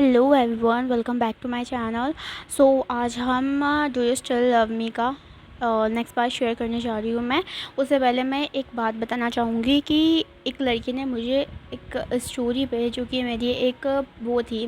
Hello everyone, welcome back to my channel. So आज हम do you still love me का next part share करने जा रही हूँ मैं। उससे पहले मैं एक बात बताना चाहूँगी कि एक लड़की ने मुझे एक स्टोरी पे, जो कि मेरी एक वो थी,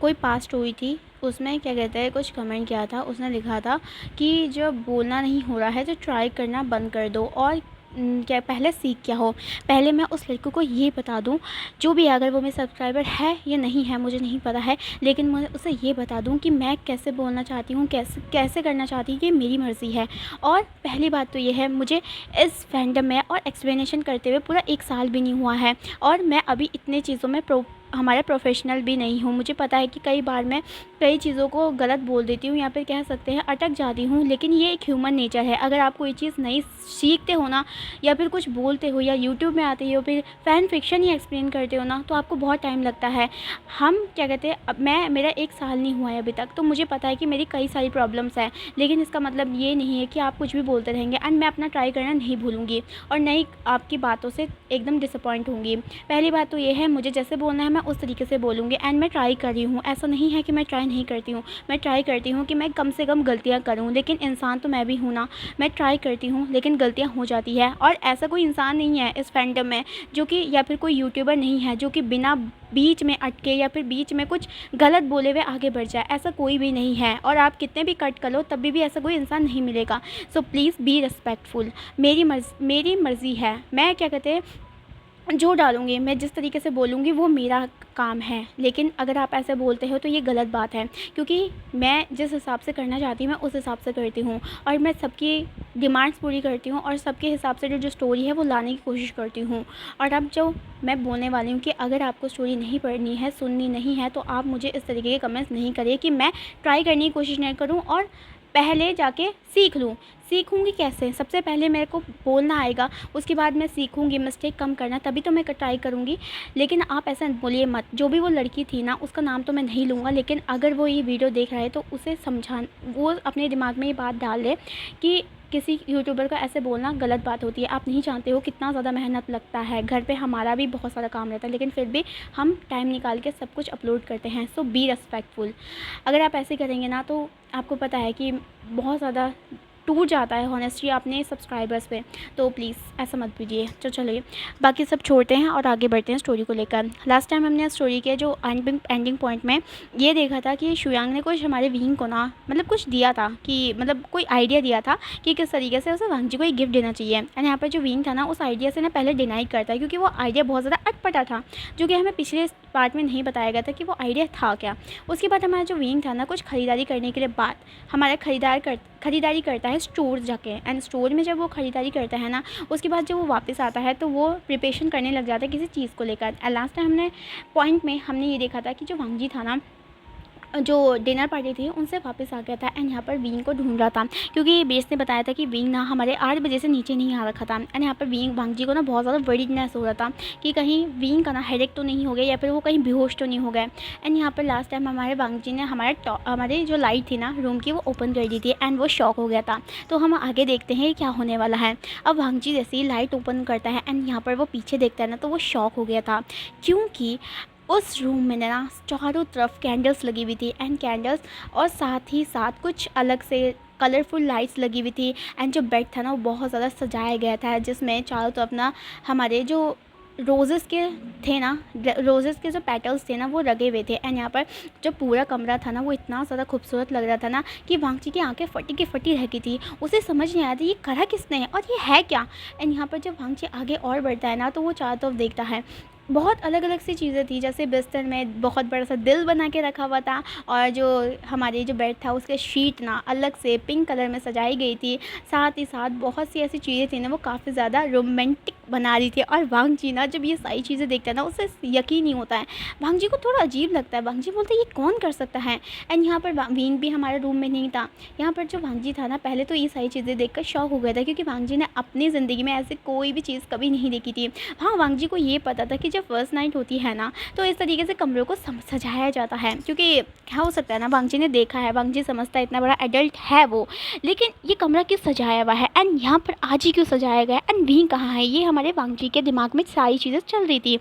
कोई पास्ट स्टोरी थी, उसमें क्या कहते हैं कुछ कमेंट किया था। उसने लिखा था कि जब बोलना नहीं हो रहा है तो ट्राई करना बंद कर दो और क्या पहले सीख क्या हो। पहले मैं उस लड़की को ये बता दूं, जो भी अगर वो मेरे सब्सक्राइबर है या नहीं है मुझे नहीं पता है, लेकिन मैं उसे ये बता दूं कि मैं कैसे बोलना चाहती हूँ, कैसे कैसे करना चाहती हूँ, ये मेरी मर्ज़ी है। और पहली बात तो ये है, मुझे इस फैंडम में और एक्सप्लेनेशन करते हुए पूरा 1 साल भी नहीं हुआ है और मैं अभी इतने चीज़ों में हमारा प्रोफेशनल भी नहीं हूँ। मुझे पता है कि कई बार मैं कई चीज़ों को गलत बोल देती हूँ या फिर कह सकते हैं अटक जाती हूँ, लेकिन ये एक ह्यूमन नेचर है। अगर आप कोई चीज़ नहीं सीखते हो ना, या फिर कुछ बोलते हो या यूट्यूब में आते हो फिर फ़ैन फिक्शन ही एक्सप्लेन करते हो ना, तो आपको बहुत टाइम लगता है। हम क्या कहते हैं, अब मेरा 1 साल नहीं हुआ है अभी तक, तो मुझे पता है कि मेरी कई सारी प्रॉब्लम्स हैं, लेकिन इसका मतलब ये नहीं है कि आप कुछ भी बोलते रहेंगे। एंड मैं अपना ट्राई करना नहीं भूलूँगी और नहीं आपकी बातों से एकदम डिसअपॉइंट होंगी। पहली बात तो ये है, मुझे जैसे बोलना है मैं उस तरीके से बोलूँगी एंड मैं ट्राई कर रही हूँ। ऐसा नहीं है कि मैं ट्राई नहीं करती हूँ, मैं ट्राई करती हूँ कि मैं कम से कम गलतियाँ करूँ, लेकिन इंसान तो मैं भी हूँ ना। मैं ट्राई करती हूँ लेकिन गलतियाँ हो जाती है। और ऐसा कोई इंसान नहीं है इस फैंडम में जो कि, या फिर कोई यूट्यूबर नहीं है जो कि बिना बीच में अटके या फिर बीच में कुछ गलत बोले हुए आगे बढ़ जाए। ऐसा कोई भी नहीं है और आप कितने भी कट कर लो तब भी ऐसा कोई इंसान नहीं मिलेगा। So please be respectful. मेरी मर्ज़ी है, मैं क्या कहते हैं जो डालूँगी, मैं जिस तरीके से बोलूँगी वो मेरा काम है। लेकिन अगर आप ऐसे बोलते हो तो ये गलत बात है, क्योंकि मैं जिस हिसाब से करना चाहती हूँ मैं उस हिसाब से करती हूँ और मैं सबकी डिमांड्स पूरी करती हूँ और सबके हिसाब से जो स्टोरी है वो लाने की कोशिश करती हूँ। और अब जो मैं बोलने वाली हूँ कि अगर आपको स्टोरी नहीं पढ़नी है, सुननी नहीं है, तो आप मुझे इस तरीके के कमेंट्स नहीं करिए कि मैं ट्राई करने की कोशिश नहीं करूँ और पहले जाके सीख लूँ। सीखूँगी कैसे? सबसे पहले मेरे को बोलना आएगा, उसके बाद मैं सीखूँगी मिस्टेक कम करना, तभी तो मैं ट्राई करूँगी। लेकिन आप ऐसा बोलिए मत। जो भी वो लड़की थी ना, उसका नाम तो मैं नहीं लूँगा, लेकिन अगर वो ये वीडियो देख रहा है तो उसे वो अपने दिमाग में ये बात डाल ले कि किसी यूट्यूबर का ऐसे बोलना गलत बात होती है। आप नहीं जानते हो कितना ज़्यादा मेहनत लगता है, घर पे हमारा भी बहुत सारा काम रहता है, लेकिन फिर भी हम टाइम निकाल के सब कुछ अपलोड करते हैं। सो बी रिस्पेक्टफुल। अगर आप ऐसे करेंगे ना तो आपको पता है कि बहुत ज़्यादा टूट जाता है हॉनेस्टली अपने सब्सक्राइबर्स पे। तो प्लीज़ ऐसा मत कीजिए। तो चलिए बाकी सब छोड़ते हैं और आगे बढ़ते हैं स्टोरी को लेकर। लास्ट टाइम हमने स्टोरी के जो एंडिंग पॉइंट में ये देखा था कि शुयांग ने कुछ हमारे विंग को ना, मतलब कुछ दिया था कि, मतलब कोई आइडिया दिया था कि किस तरीके से उसे वांग जी को एक गिफ्ट देना चाहिए। एंड यहाँ पर जो विंग था ना, उस आइडिया से ना पहले डिनाई करता है, क्योंकि वो आइडिया बहुत ज़्यादा अटपटा था, जो कि हमें पिछले पार्ट में नहीं बताया गया था कि वो आइडिया था क्या। उसके बाद हमारा जो विंग था ना, कुछ ख़रीदारी करने के लिए बाद हमारा खरीदारी करता है स्टोर जाके। एंड स्टोर में जब वो ख़रीदारी करता है ना, उसके बाद जब वो वापस आता है तो वो प्रिपरेशन करने लग जाता है किसी चीज़ को लेकर। लास्ट टाइम हमने ये देखा था कि जो वांग जी था ना, जो डिनर पार्टी थी उनसे वापस आ गया था एंड यहाँ पर विंग को ढूंढ रहा था, क्योंकि बेस ने बताया था कि विंग ना हमारे 8 बजे से नीचे नहीं आ रखा था। एंड यहाँ पर वांग जी को ना बहुत ज़्यादा वरीडनेस हो रहा था कि कहीं विंग का ना हेडेक तो नहीं हो गया या फिर वो कहीं बेहोश तो नहीं हो गए। एंड यहाँ पर लास्ट टाइम हमारे वांग जी ने हमारे जो लाइट थी ना रूम की, वो ओपन कर दी थी एंड वो शॉक हो गया था। तो हम आगे देखते हैं क्या होने वाला है। अब वांग जी जैसे ही लाइट ओपन करता है एंड यहाँ पर वो पीछे देखता है ना, तो वो शॉक हो गया था, क्योंकि उस रूम में ना चारों तरफ कैंडल्स लगी हुई थी एंड कैंडल्स, और साथ ही साथ कुछ अलग से कलरफुल लाइट्स लगी हुई थी। एंड जो बेड था ना वो बहुत ज़्यादा सजाया गया था, जिसमें चारों तरफ ना हमारे जो रोज़ेस के थे ना, रोज़ेस के जो पेटल्स थे ना वो लगे हुए थे। एंड यहाँ पर जो पूरा कमरा था ना वो इतना ज़्यादा खूबसूरत लग रहा था ना कि वांग जी की आंखें फटी की फटी रह गई थी। उसे समझ नहीं आया था ये करा किसने है और ये है क्या। एंड यहाँ पर जब वांग जी आगे और बढ़ता है ना, तो वो चारों तरफ देखता है, बहुत अलग अलग सी चीज़ें थी, जैसे बिस्तर में बहुत बड़ा सा दिल बना के रखा हुआ था, और जो हमारे जो बेड था उसके शीट ना अलग से पिंक कलर में सजाई गई थी। साथ ही साथ बहुत सी ऐसी चीज़ें थी ना वो काफ़ी ज़्यादा रोमांटिक बना रही थी। और वांग जी ना जब ये सारी चीज़ें देखता है ना, उसे यकीन नहीं होता है, वांग जी को थोड़ा अजीब लगता है। वांग जी बोलते हैं ये कौन कर सकता है। एंड यहाँ पर विंग भी हमारे रूम में नहीं था। यहाँ पर जो वांग जी था ना, पहले तो ये सारी चीज़ें देखकर शॉक हो गया था, क्योंकि वांग जी ने अपनी ज़िंदगी में ऐसी कोई भी चीज़ कभी नहीं देखी थी। हाँ, वांग जी को ये पता था कि जब फर्स्ट नाइट होती है ना, तो इस तरीके से कमरों को सजाया जाता है, क्योंकि क्या हो सकता है ना, वांग जी ने देखा है, वांग जी समझता है, इतना बड़ा एडल्ट है वो, लेकिन ये कमरा क्यों सजाया हुआ है एंड यहाँ पर आज ही क्यों सजाया गया है एंड विंग कहाँ है, ये हमारे वांग जी के दिमाग में सारी चीज़ें चल रही थी।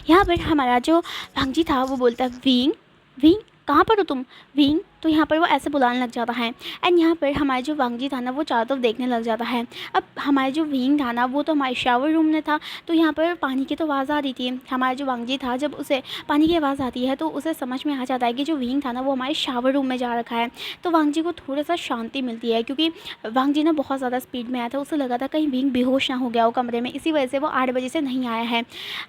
यहाँ पर हमारा जो वांग जी था वो बोलता है विंग विंग कहाँ पर हो तुम, विंग। तो यहाँ पर वो ऐसे बुलाने लग जाता है। एंड यहाँ पर हमारे जो वांगजी था ना वो चारों तरफ देखने लग जाता है। अब हमारे जो विंग था ना वो तो हमारे शावर रूम में था, तो यहाँ पर पानी की तो आवाज़ आ रही थी। हमारा जो वांगजी था जब उसे पानी की आवाज़ आती है तो उसे समझ में आ जाता है कि जो विंग था ना वो हमारे शावर रूम में जा रखा है। तो वांगजी को थोड़ा सा शांति मिलती है, क्योंकि वांगजी ना बहुत ज़्यादा स्पीड में आया था, उसे लगा था कहीं विंग बेहोश ना हो गया हो कमरे में, इसी वजह से वो 8 बजे से नहीं आया है।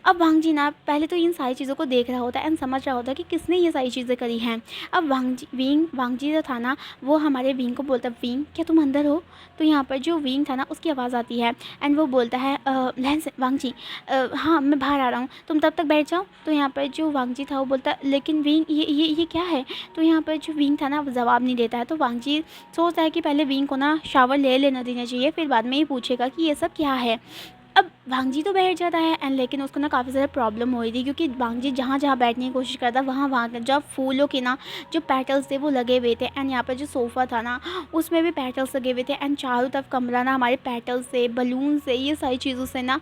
अब वांगजी ना पहले तो इन सारी चीज़ों को देख रहा होता है एंड समझ रहा होता है कि किसने ये सारी चीज़ें करी हैं। अब वांगजी जो था ना वो हमारे विंग को बोलता है, विंग क्या तुम अंदर हो। तो यहाँ पर जो विंग था ना उसकी आवाज़ आती है एंड वो बोलता है लेंस वांगजी, हाँ मैं बाहर आ रहा हूँ, तुम तब तक बैठ जाओ। तो यहाँ पर जो वांगजी था वो बोलता है लेकिन विंग ये क्या है। तो यहाँ पर जो विंग था ना वो जवाब नहीं देता है। तो वांगजी सोचता है कि पहले विंग को ना शावर ले लेना देना चाहिए, फिर बाद में ये पूछेगा कि ये सब क्या है। अब वांगजी तो बैठ जाता है एंड लेकिन उसको ना काफ़ी ज़्यादा प्रॉब्लम हो रही थी, क्योंकि वांगजी जहाँ जहाँ बैठने की कोशिश करता वहाँ वहाँ जब फूलों के ना जो पेटल्स थे वो लगे हुए थे एंड यहाँ पर जो सोफ़ा था ना उसमें भी पेटल्स लगे हुए थे एंड चारों तरफ कमरा ना हमारे पेटल्स से, बलून से, ये सारी चीज़ों से ना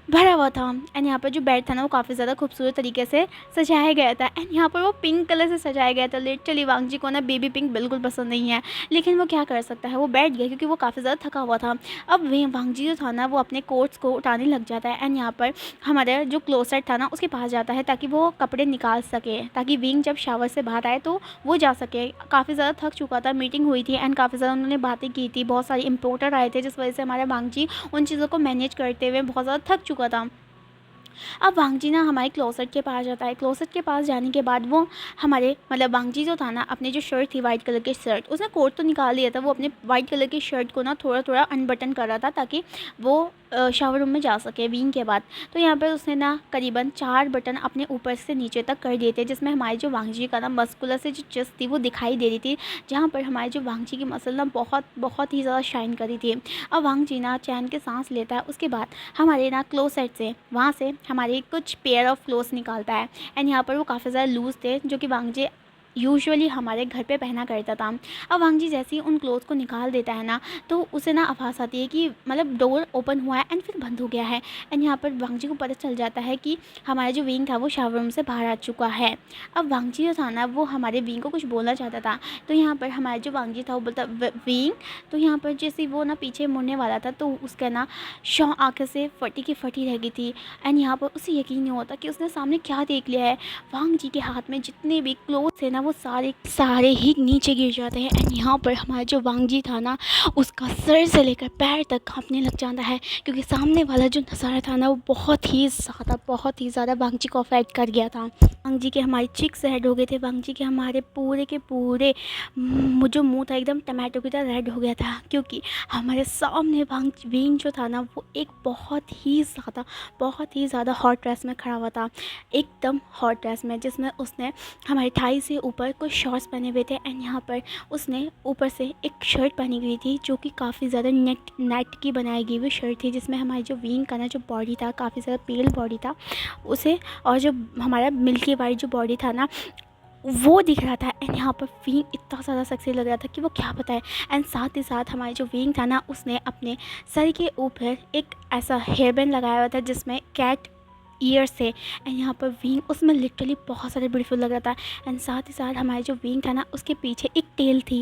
भरा हुआ था। एंड यहाँ पर जो बेड था ना वो काफ़ी ज़्यादा खूबसूरत तरीके से सजाया गया था एंड यहाँ पर वो पिंक कलर से सजाया गया था। लिटरली वांगजी को ना बेबी पिंक बिल्कुल पसंद नहीं है, लेकिन वो क्या कर सकता है, वो बैठ गया क्योंकि वो काफ़ी ज़्यादा थका हुआ था। अब वे वांगजी जो था ना वो अपने कोट्स को उठाने लग जाता है एंड यहाँ पर हमारा जो क्लोसेट था ना उसके पास जाता है ताकि वो कपड़े निकाल सके, ताकि विंग जब शावर से बाहर आए तो वो जा सके। काफ़ी ज़्यादा थक चुका था, मीटिंग हुई थी एंड काफ़ी ज़्यादा उन्होंने बातें की थी, बहुत सारे इम्पोर्टर आए थे, जिस वजह से हमारा वांगजी उन चीज़ों को मैनेज करते हुए बहुत ज़्यादा थक चुका था। अब वांगजी ना हमारे क्लोसेट के पास जाता है। क्लोसेट के पास जाने के बाद वो हमारे मतलब वांगजी जो था ना अपनी जो शर्ट थी वाइट कलर की शर्ट, उसने कोट तो निकाल दिया था, वो अपने वाइट कलर की शर्ट को ना थोड़ा थोड़ा अनबटन कर रहा था ताकि वो शावर रूम में जा सके विंग के बाद। तो यहाँ पर उसने ना करीबन 4 बटन अपने ऊपर से नीचे तक कर दिए थे, जिसमें हमारे जो वांगजी का ना मस्कुलर से जो चेस्ट थी वो दिखाई दे रही थी, जहाँ पर हमारे जो वांगजी की मसल ना बहुत बहुत ही ज़्यादा शाइन करी थी। अब वांगजी ना चैन के सांस लेता है, उसके बाद हमारे ना क्लोसेट से वहाँ से हमारे कुछ पेयर ऑफ क्लोथ्स निकालता है एंड यहाँ पर वो काफ़ी ज़्यादा लूज़ थे, जो कि वांगजी यूजुअली हमारे घर पे पहना करता था। अब वांगजी जैसे ही उन क्लोथ्स को निकाल देता है ना तो उसे ना आवाज़ आती है कि मतलब डोर ओपन हुआ है एंड फिर बंद हो गया है एंड यहाँ पर वांगजी को पता चल जाता है कि हमारा जो विंग था वो शावर रूम से बाहर आ चुका है। अब वांगजी जो था ना वो हमारे विंग को कुछ बोलना चाहता था, तो यहाँ पर हमारा जो वांगजी था वो बोलता विंग। तो यहाँ पर जैसे वो ना पीछे मुड़ने वाला था तो उसका ना शौ आँखें से फटी की फटी रह गई थी एंड यहाँ पर उसे यकीन नहीं होता कि उसने सामने क्या देख लिया है। वांगजी के हाथ में जितने भी क्लोथ्स थे ना वो सारे ही नीचे गिर जाते हैं एंड यहाँ पर हमारा जो वांगजी था ना उसका सर से लेकर पैर तक कांपने लग जाता है, क्योंकि सामने वाला जो नज़ारा था ना वो बहुत ही ज़्यादा वांगजी को अफेक्ट कर गया था। वांगजी के हमारे चिक्स रेड हो गए थे, वांगजी के हमारे पूरे के पूरे जो मुंह था एकदम टमाटो की तरह रेड हो गया था, क्योंकि हमारे सामने विंग जो था ना वो एक बहुत ही ज़्यादा हॉट ड्रेस में खड़ा हुआ था, एकदम हॉट ड्रेस में, जिसमें उसने हमारे थाई से ऊपर कुछ शॉर्ट्स पहने हुए थे एंड यहाँ पर उसने ऊपर से एक शर्ट पहनी हुई थी जो कि काफ़ी ज़्यादा नेट की बनाई गई हुई शर्ट थी, जिसमें हमारी जो विंग का ना जो बॉडी था काफ़ी ज़्यादा पेल बॉडी था उसे, और जो हमारा मिल्की वाइट जो बॉडी था ना वो दिख रहा था एंड यहाँ पर विंग इतना ज़्यादा सेक्सी लग रहा था कि वो क्या बताए। एंड साथ ही साथ हमारे जो विंग था ना उसने अपने सर के ऊपर एक ऐसा हेयर बैंड लगाया हुआ था जिसमें कैट ईयर्स थे एंड यहाँ पर विंग उसमें लिटरली बहुत सारे ब्यूटीफुल लग रहा था। एंड साथ ही साथ हमारे जो विंग था ना उसके पीछे एक टेल थी।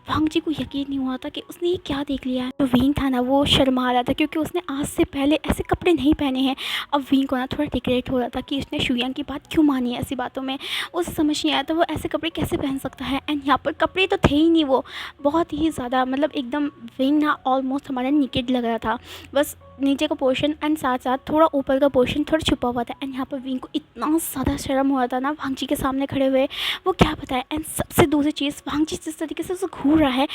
वांगजी को यकीन नहीं हुआ था कि उसने ये क्या देख लिया है। जो विंग था ना वो शर्मा रहा था क्योंकि उसने आज से पहले ऐसे कपड़े नहीं पहने हैं। अब विंग को ना थोड़ा रिग्रेट हो रहा था कि उसने शुयांग की बात क्यों मानी है ऐसी बातों में, उसे समझ नहीं आया था वो ऐसे कपड़े कैसे पहन सकता है। एंड यहाँ पर कपड़े तो थे ही नहीं, वो बहुत ही ज़्यादा मतलब एकदम विंग ना ऑलमोस्ट हमारा निकेड लग रहा था, बस नीचे का पोर्शन एंड साथ साथ थोड़ा ऊपर का पोर्शन थोड़ा छुपा हुआ था। एंड यहाँ पर विंग को इतना ज़्यादा शर्म हुआ था ना वांगजी के सामने खड़े हुए, वो क्या बताए। एंड सबसे दूसरी चीज़ वांगजी जिस तरीके से उसे घूर रहा है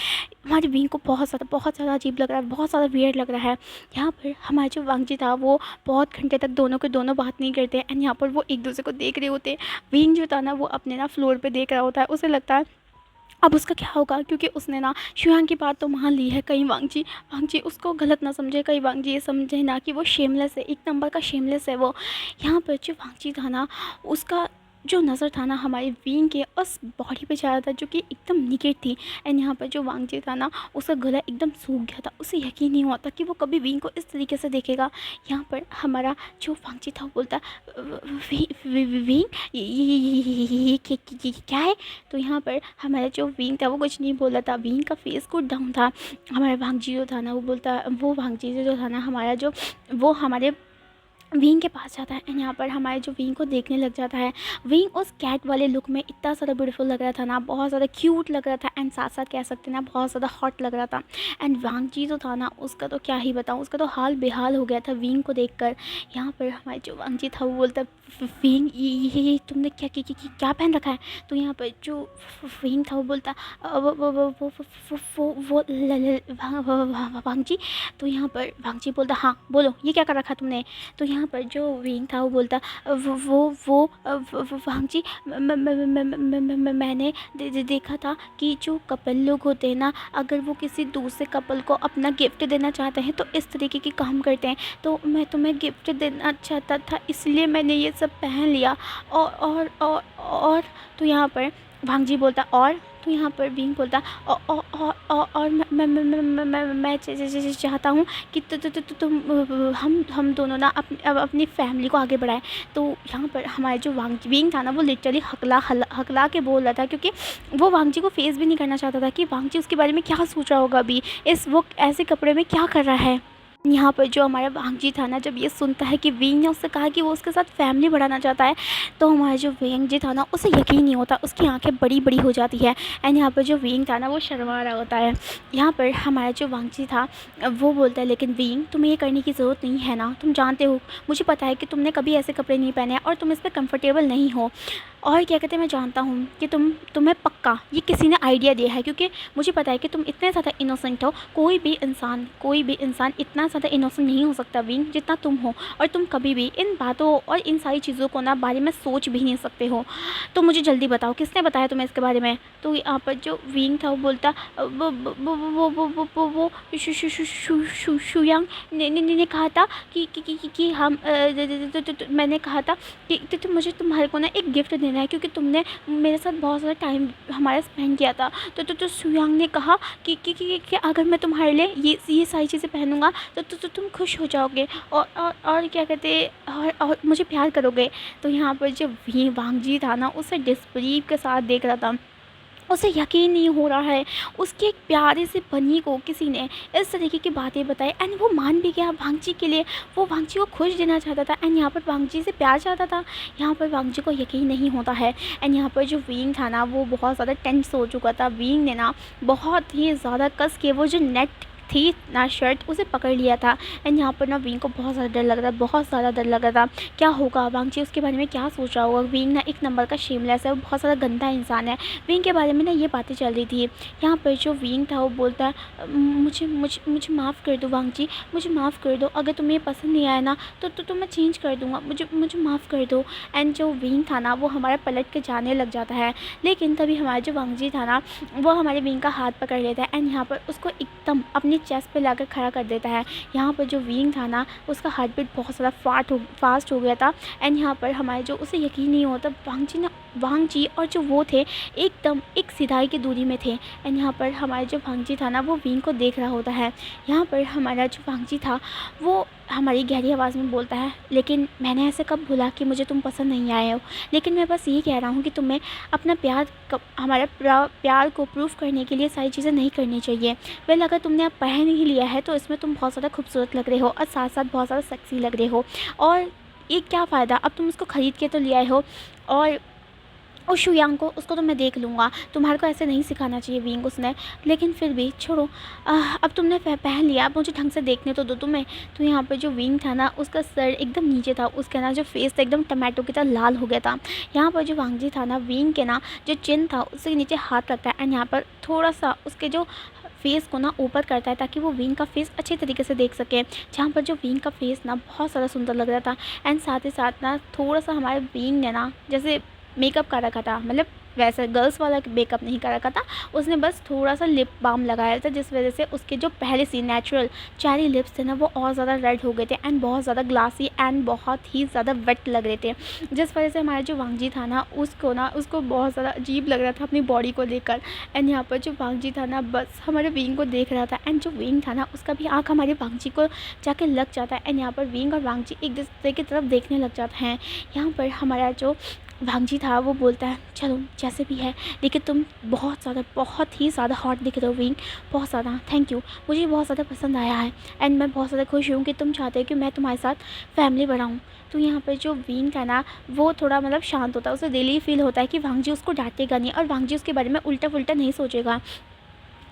हमारे विंग को बहुत ज़्यादा अजीब लग रहा है, बहुत ज़्यादा वियर्ड लग रहा है। यहाँ पर हमारा जो वांगजी था वो बहुत घंटे तक दोनों के दोनों बात नहीं करते एंड यहाँ पर वो एक दूसरे को देख रहे होते। विंग जो था ना वो अपने ना फ्लोर पर देख रहा होता है, उसे लगता है अब उसका क्या होगा, क्योंकि उसने ना शुयांग की बात तो मान ली है, कहीं वांगजी उसको गलत ना समझे, कहीं वांगजी ये समझे ना कि वो शेमलेस है, एक नंबर का शेमलेस है वो। यहाँ पर जो वांगजी था ना उसका जो नज़र था ना हमारे विंग के उस बॉडी पे जा रहा था जो कि एकदम निगेट थी। एंड यहाँ पर जो वांगजी था ना उसका गला एकदम सूख गया था। उसे यकीन नहीं हुआ था कि वो कभी विंग को इस तरीके से देखेगा। यहाँ पर हमारा जो वांगजी था वो बोलता विंग ये क्या है। तो यहाँ पर हमारा जो विंग था वो कुछ नहीं बोला था। विंग का फेस को डाउन था। हमारा वांगजी जो था ना वो वांगजी जो था ना हमारा जो वो हमारे विंग के पास जाता है। एंड यहाँ पर हमारे जो विंग को देखने लग जाता है। विंग उस कैट वाले लुक में इतना ज़्यादा ब्यूटीफुल लग रहा था ना, बहुत ज़्यादा क्यूट लग रहा था। एंड साथ साथ कह सकते हैं ना बहुत ज़्यादा हॉट लग रहा था। एंड वांगजी जो था ना उसका तो क्या ही बताऊँ, उसका तो हाल बेहाल हो गया था विंग को देखकर। यहाँ पर हमारे जो वांगजी था वो बोलता विंग ये तुमने क्या पहन रखा है। तो यहाँ पर जो विंग था वो बोलता वांगजी। तो यहाँ पर वांगजी बोलता हाँ बोलो ये क्या कर रखा तुमने। तो यहाँ पर जो विंग था वो बोलता वो वांगजी मैंने देखा था कि जो कपल लोग होते हैं ना अगर वो किसी दूसरे कपल को अपना गिफ्ट देना चाहते हैं तो इस तरीके के काम करते हैं। तो मैं तुम्हें गिफ्ट देना चाहता था इसलिए मैंने ये सब पहन लिया। और तो यहाँ पर वांगजी बोलता और। तो यहाँ पर विंग बोलता और मैं चाहता हूँ कि हम दोनों ना अपनी फैमिली को आगे बढ़ाएं। तो यहाँ पर हमारे जो विंग था ना वो लिटरली हकला के बोल रहा था क्योंकि वो वांगजी को फेस भी नहीं करना चाहता था कि वांगजी उसके बारे में क्या सोच रहा होगा अभी वो ऐसे कपड़े में क्या कर रहा है। यहाँ पर जो हमारा वांगजी था ना जब ये सुनता है कि विंग ने उससे कहा कि वो उसके साथ फैमिली बढ़ाना चाहता है तो हमारा जो वांगजी था ना उसे यकीन नहीं होता, उसकी आंखें बड़ी बड़ी हो जाती है। एंड यहाँ पर जो विंग था ना वो शर्मा रहा होता है। यहाँ पर हमारा जो वांगजी था वो बोलता है लेकिन विंग तुम्हें ये करने की ज़रूरत नहीं है ना, तुम जानते हो मुझे पता है कि तुमने कभी ऐसे कपड़े नहीं पहने और तुम इस पर कंफर्टेबल नहीं हो। और क्या कहते हैं मैं जानता हूँ कि तुम्हें पक्का ये किसी ने आइडिया दिया है क्योंकि मुझे पता है कि तुम इतने ज़्यादा इनोसेंट हो। कोई भी इंसान इतना ज़्यादा इनोसेंट नहीं हो सकता विंग जितना तुम हो। और तुम कभी भी इन बातों और इन सारी चीज़ों को ना बारे में सोच भी नहीं सकते हो। तो मुझे जल्दी बताओ किसने बताया तुम्हें इसके बारे में। तो यहाँ पर जो विंग था वो बोलता वो शुयांग ने कहा था कि हम मैंने कहा था कि मुझे तुम्हारे को ना एक गिफ्ट देना है क्योंकि तुमने मेरे साथ बहुत ज़्यादा टाइम हमारा स्पेंड किया था। तो शुयांग ने कहा कि अगर मैं तुम्हारे लिए ये सारी चीज़ें पहनूंगा तो तुम खुश हो जाओगे और क्या कहते और मुझे प्यार करोगे। तो यहाँ पर जो वांगजी था ना उसे डिसबिलीव के साथ देख रहा था, उसे यकीन नहीं हो रहा है उसके एक प्यारे से बनी को किसी ने इस तरीके की बातें बताई। एंड वो मान भी गया वांगजी के लिए, वो वांगजी को खुश देना चाहता था। एंड यहाँ पर वांगजी से प्यार चाहता था। यहाँ पर वांगजी को यकीन नहीं होता है। एंड यहाँ पर जो विंग था ना वो बहुत ज़्यादा टेंस हो चुका था। विंग ने ना बहुत ही ज़्यादा कस के वो जो नेट थी ना शर्ट उसे पकड़ लिया था। एंड यहाँ पर ना विंग को बहुत ज़्यादा डर लग रहा था, बहुत ज़्यादा डर लग रहा था क्या होगा वांगजी उसके बारे में क्या सोच रहा होगा। विंग ना एक नंबर का शेमलेस है, वो बहुत ज़्यादा गंदा इंसान है। विंग के बारे में ना ये बातें चल रही थी। यहाँ पर जो विंग था वो बोलता है मुझे माफ़ कर दो वांगजी, मुझे माफ़ कर दो। अगर तुम्हें पसंद नहीं आया ना तो मैं चेंज कर दूँगा, मुझे माफ़ कर दो। एंड जो विंग था ना वो हमारा पलट के जाने लग जाता है। लेकिन तभी हमारा जो वांगजी था ना वो हमारे विंग का हाथ पकड़ लेता है। एंड यहाँ पर उसको एकदम अपनी चेस्ट पे लाकर खड़ा कर देता है। यहाँ पर जो विंग था ना उसका हार्ट बीट बहुत ज़्यादा फास्ट हो गया था। एंड यहाँ पर हमारे जो उसे यकीन नहीं होता वांगजी और जो वो थे एकदम एक सिधाई की दूरी में थे। एंड यहाँ पर हमारा जो वांगजी था ना वो विंग को देख रहा होता है। यहाँ पर हमारा जो वांगजी था वो हमारी गहरी आवाज़ में बोलता है लेकिन मैंने ऐसे कब बोला कि मुझे तुम पसंद नहीं आए हो। लेकिन मैं बस ये कह रहा हूँ कि तुम्हें अपना हमारा प्यार को प्रूव करने के लिए सारी चीज़ें नहीं करनी चाहिए। वेल अगर तुमने अब पहन ही लिया है तो इसमें तुम बहुत ज़्यादा खूबसूरत लग रहे हो और साथ साथ बहुत ज़्यादा सेक्सी लग रहे हो। और ये क्या फ़ायदा, अब तुम उसको ख़रीद के तो ले आए हो और उस शुयांग को उसको तो मैं देख लूँगा, तुम्हारे को ऐसे नहीं सिखाना चाहिए विंग उसने। लेकिन फिर भी छोड़ो, अब तुमने पहन लिया, अब मुझे ढंग से देखने तो दो तुम्हें। तो यहाँ पर जो विंग था ना उसका सर एकदम नीचे था, उसका ना जो फेस था एकदम टमाटो की तरह लाल हो गया था। यहाँ पर जो वांगजी था ना विंग के ना जो चिन था उसके नीचे हाथ रखता है। एंड यहाँ पर थोड़ा सा उसके जो फेस को ना ऊपर करता है ताकि वो विंग का फेस अच्छे तरीके से देख सके। जहाँ पर जो विंग का फेस ना बहुत ज़्यादा सुंदर लग रहा था। एंड साथ ही साथ ना थोड़ा सा हमारे विंग ने ना जैसे मेकअप कर रखा था, मतलब वैसे गर्ल्स वाला मेकअप नहीं कर रखा था। उसने बस थोड़ा सा लिप बाम लगाया था, जिस वजह से उसके जो पहले से नेचुरल चेरी लिप्स थे ना वो और ज़्यादा रेड हो गए थे एंड बहुत ज़्यादा ग्लासी एंड बहुत ही ज़्यादा वेट लग रहे थे, जिस वजह से हमारा जो वांगजी था ना उसको बहुत ज़्यादा अजीब लग रहा था अपनी बॉडी को देखकर। एंड यहाँ पर जो वांगजी था ना बस हमारे विंग को देख रहा था, एंड जो विंग था ना उसका भी आँख हमारे वांगजी को जाके लग जाता है। एंड यहाँ पर विंग और वांगजी एक दूसरे की तरफ देखने लग जाते हैं। यहाँ पर हमारा जो भांजी था वो बोलता है चलो जैसे भी है, लेकिन तुम बहुत ही ज़्यादा हॉट दिख रहे हो विंग, बहुत ज़्यादा, थैंक यू, मुझे बहुत ज़्यादा पसंद आया है एंड मैं बहुत ज़्यादा खुश हूँ कि तुम चाहते हो कि मैं तुम्हारे साथ फैमिली बनाऊँ। तो यहाँ पर जो विंग था ना वो थोड़ा मतलब शांत होता है, उसे दिली फील होता है कि वांगजी उसको डांटेगा नहीं और वांगजी उसके बारे में उल्टा पुल्टा नहीं सोचेगा।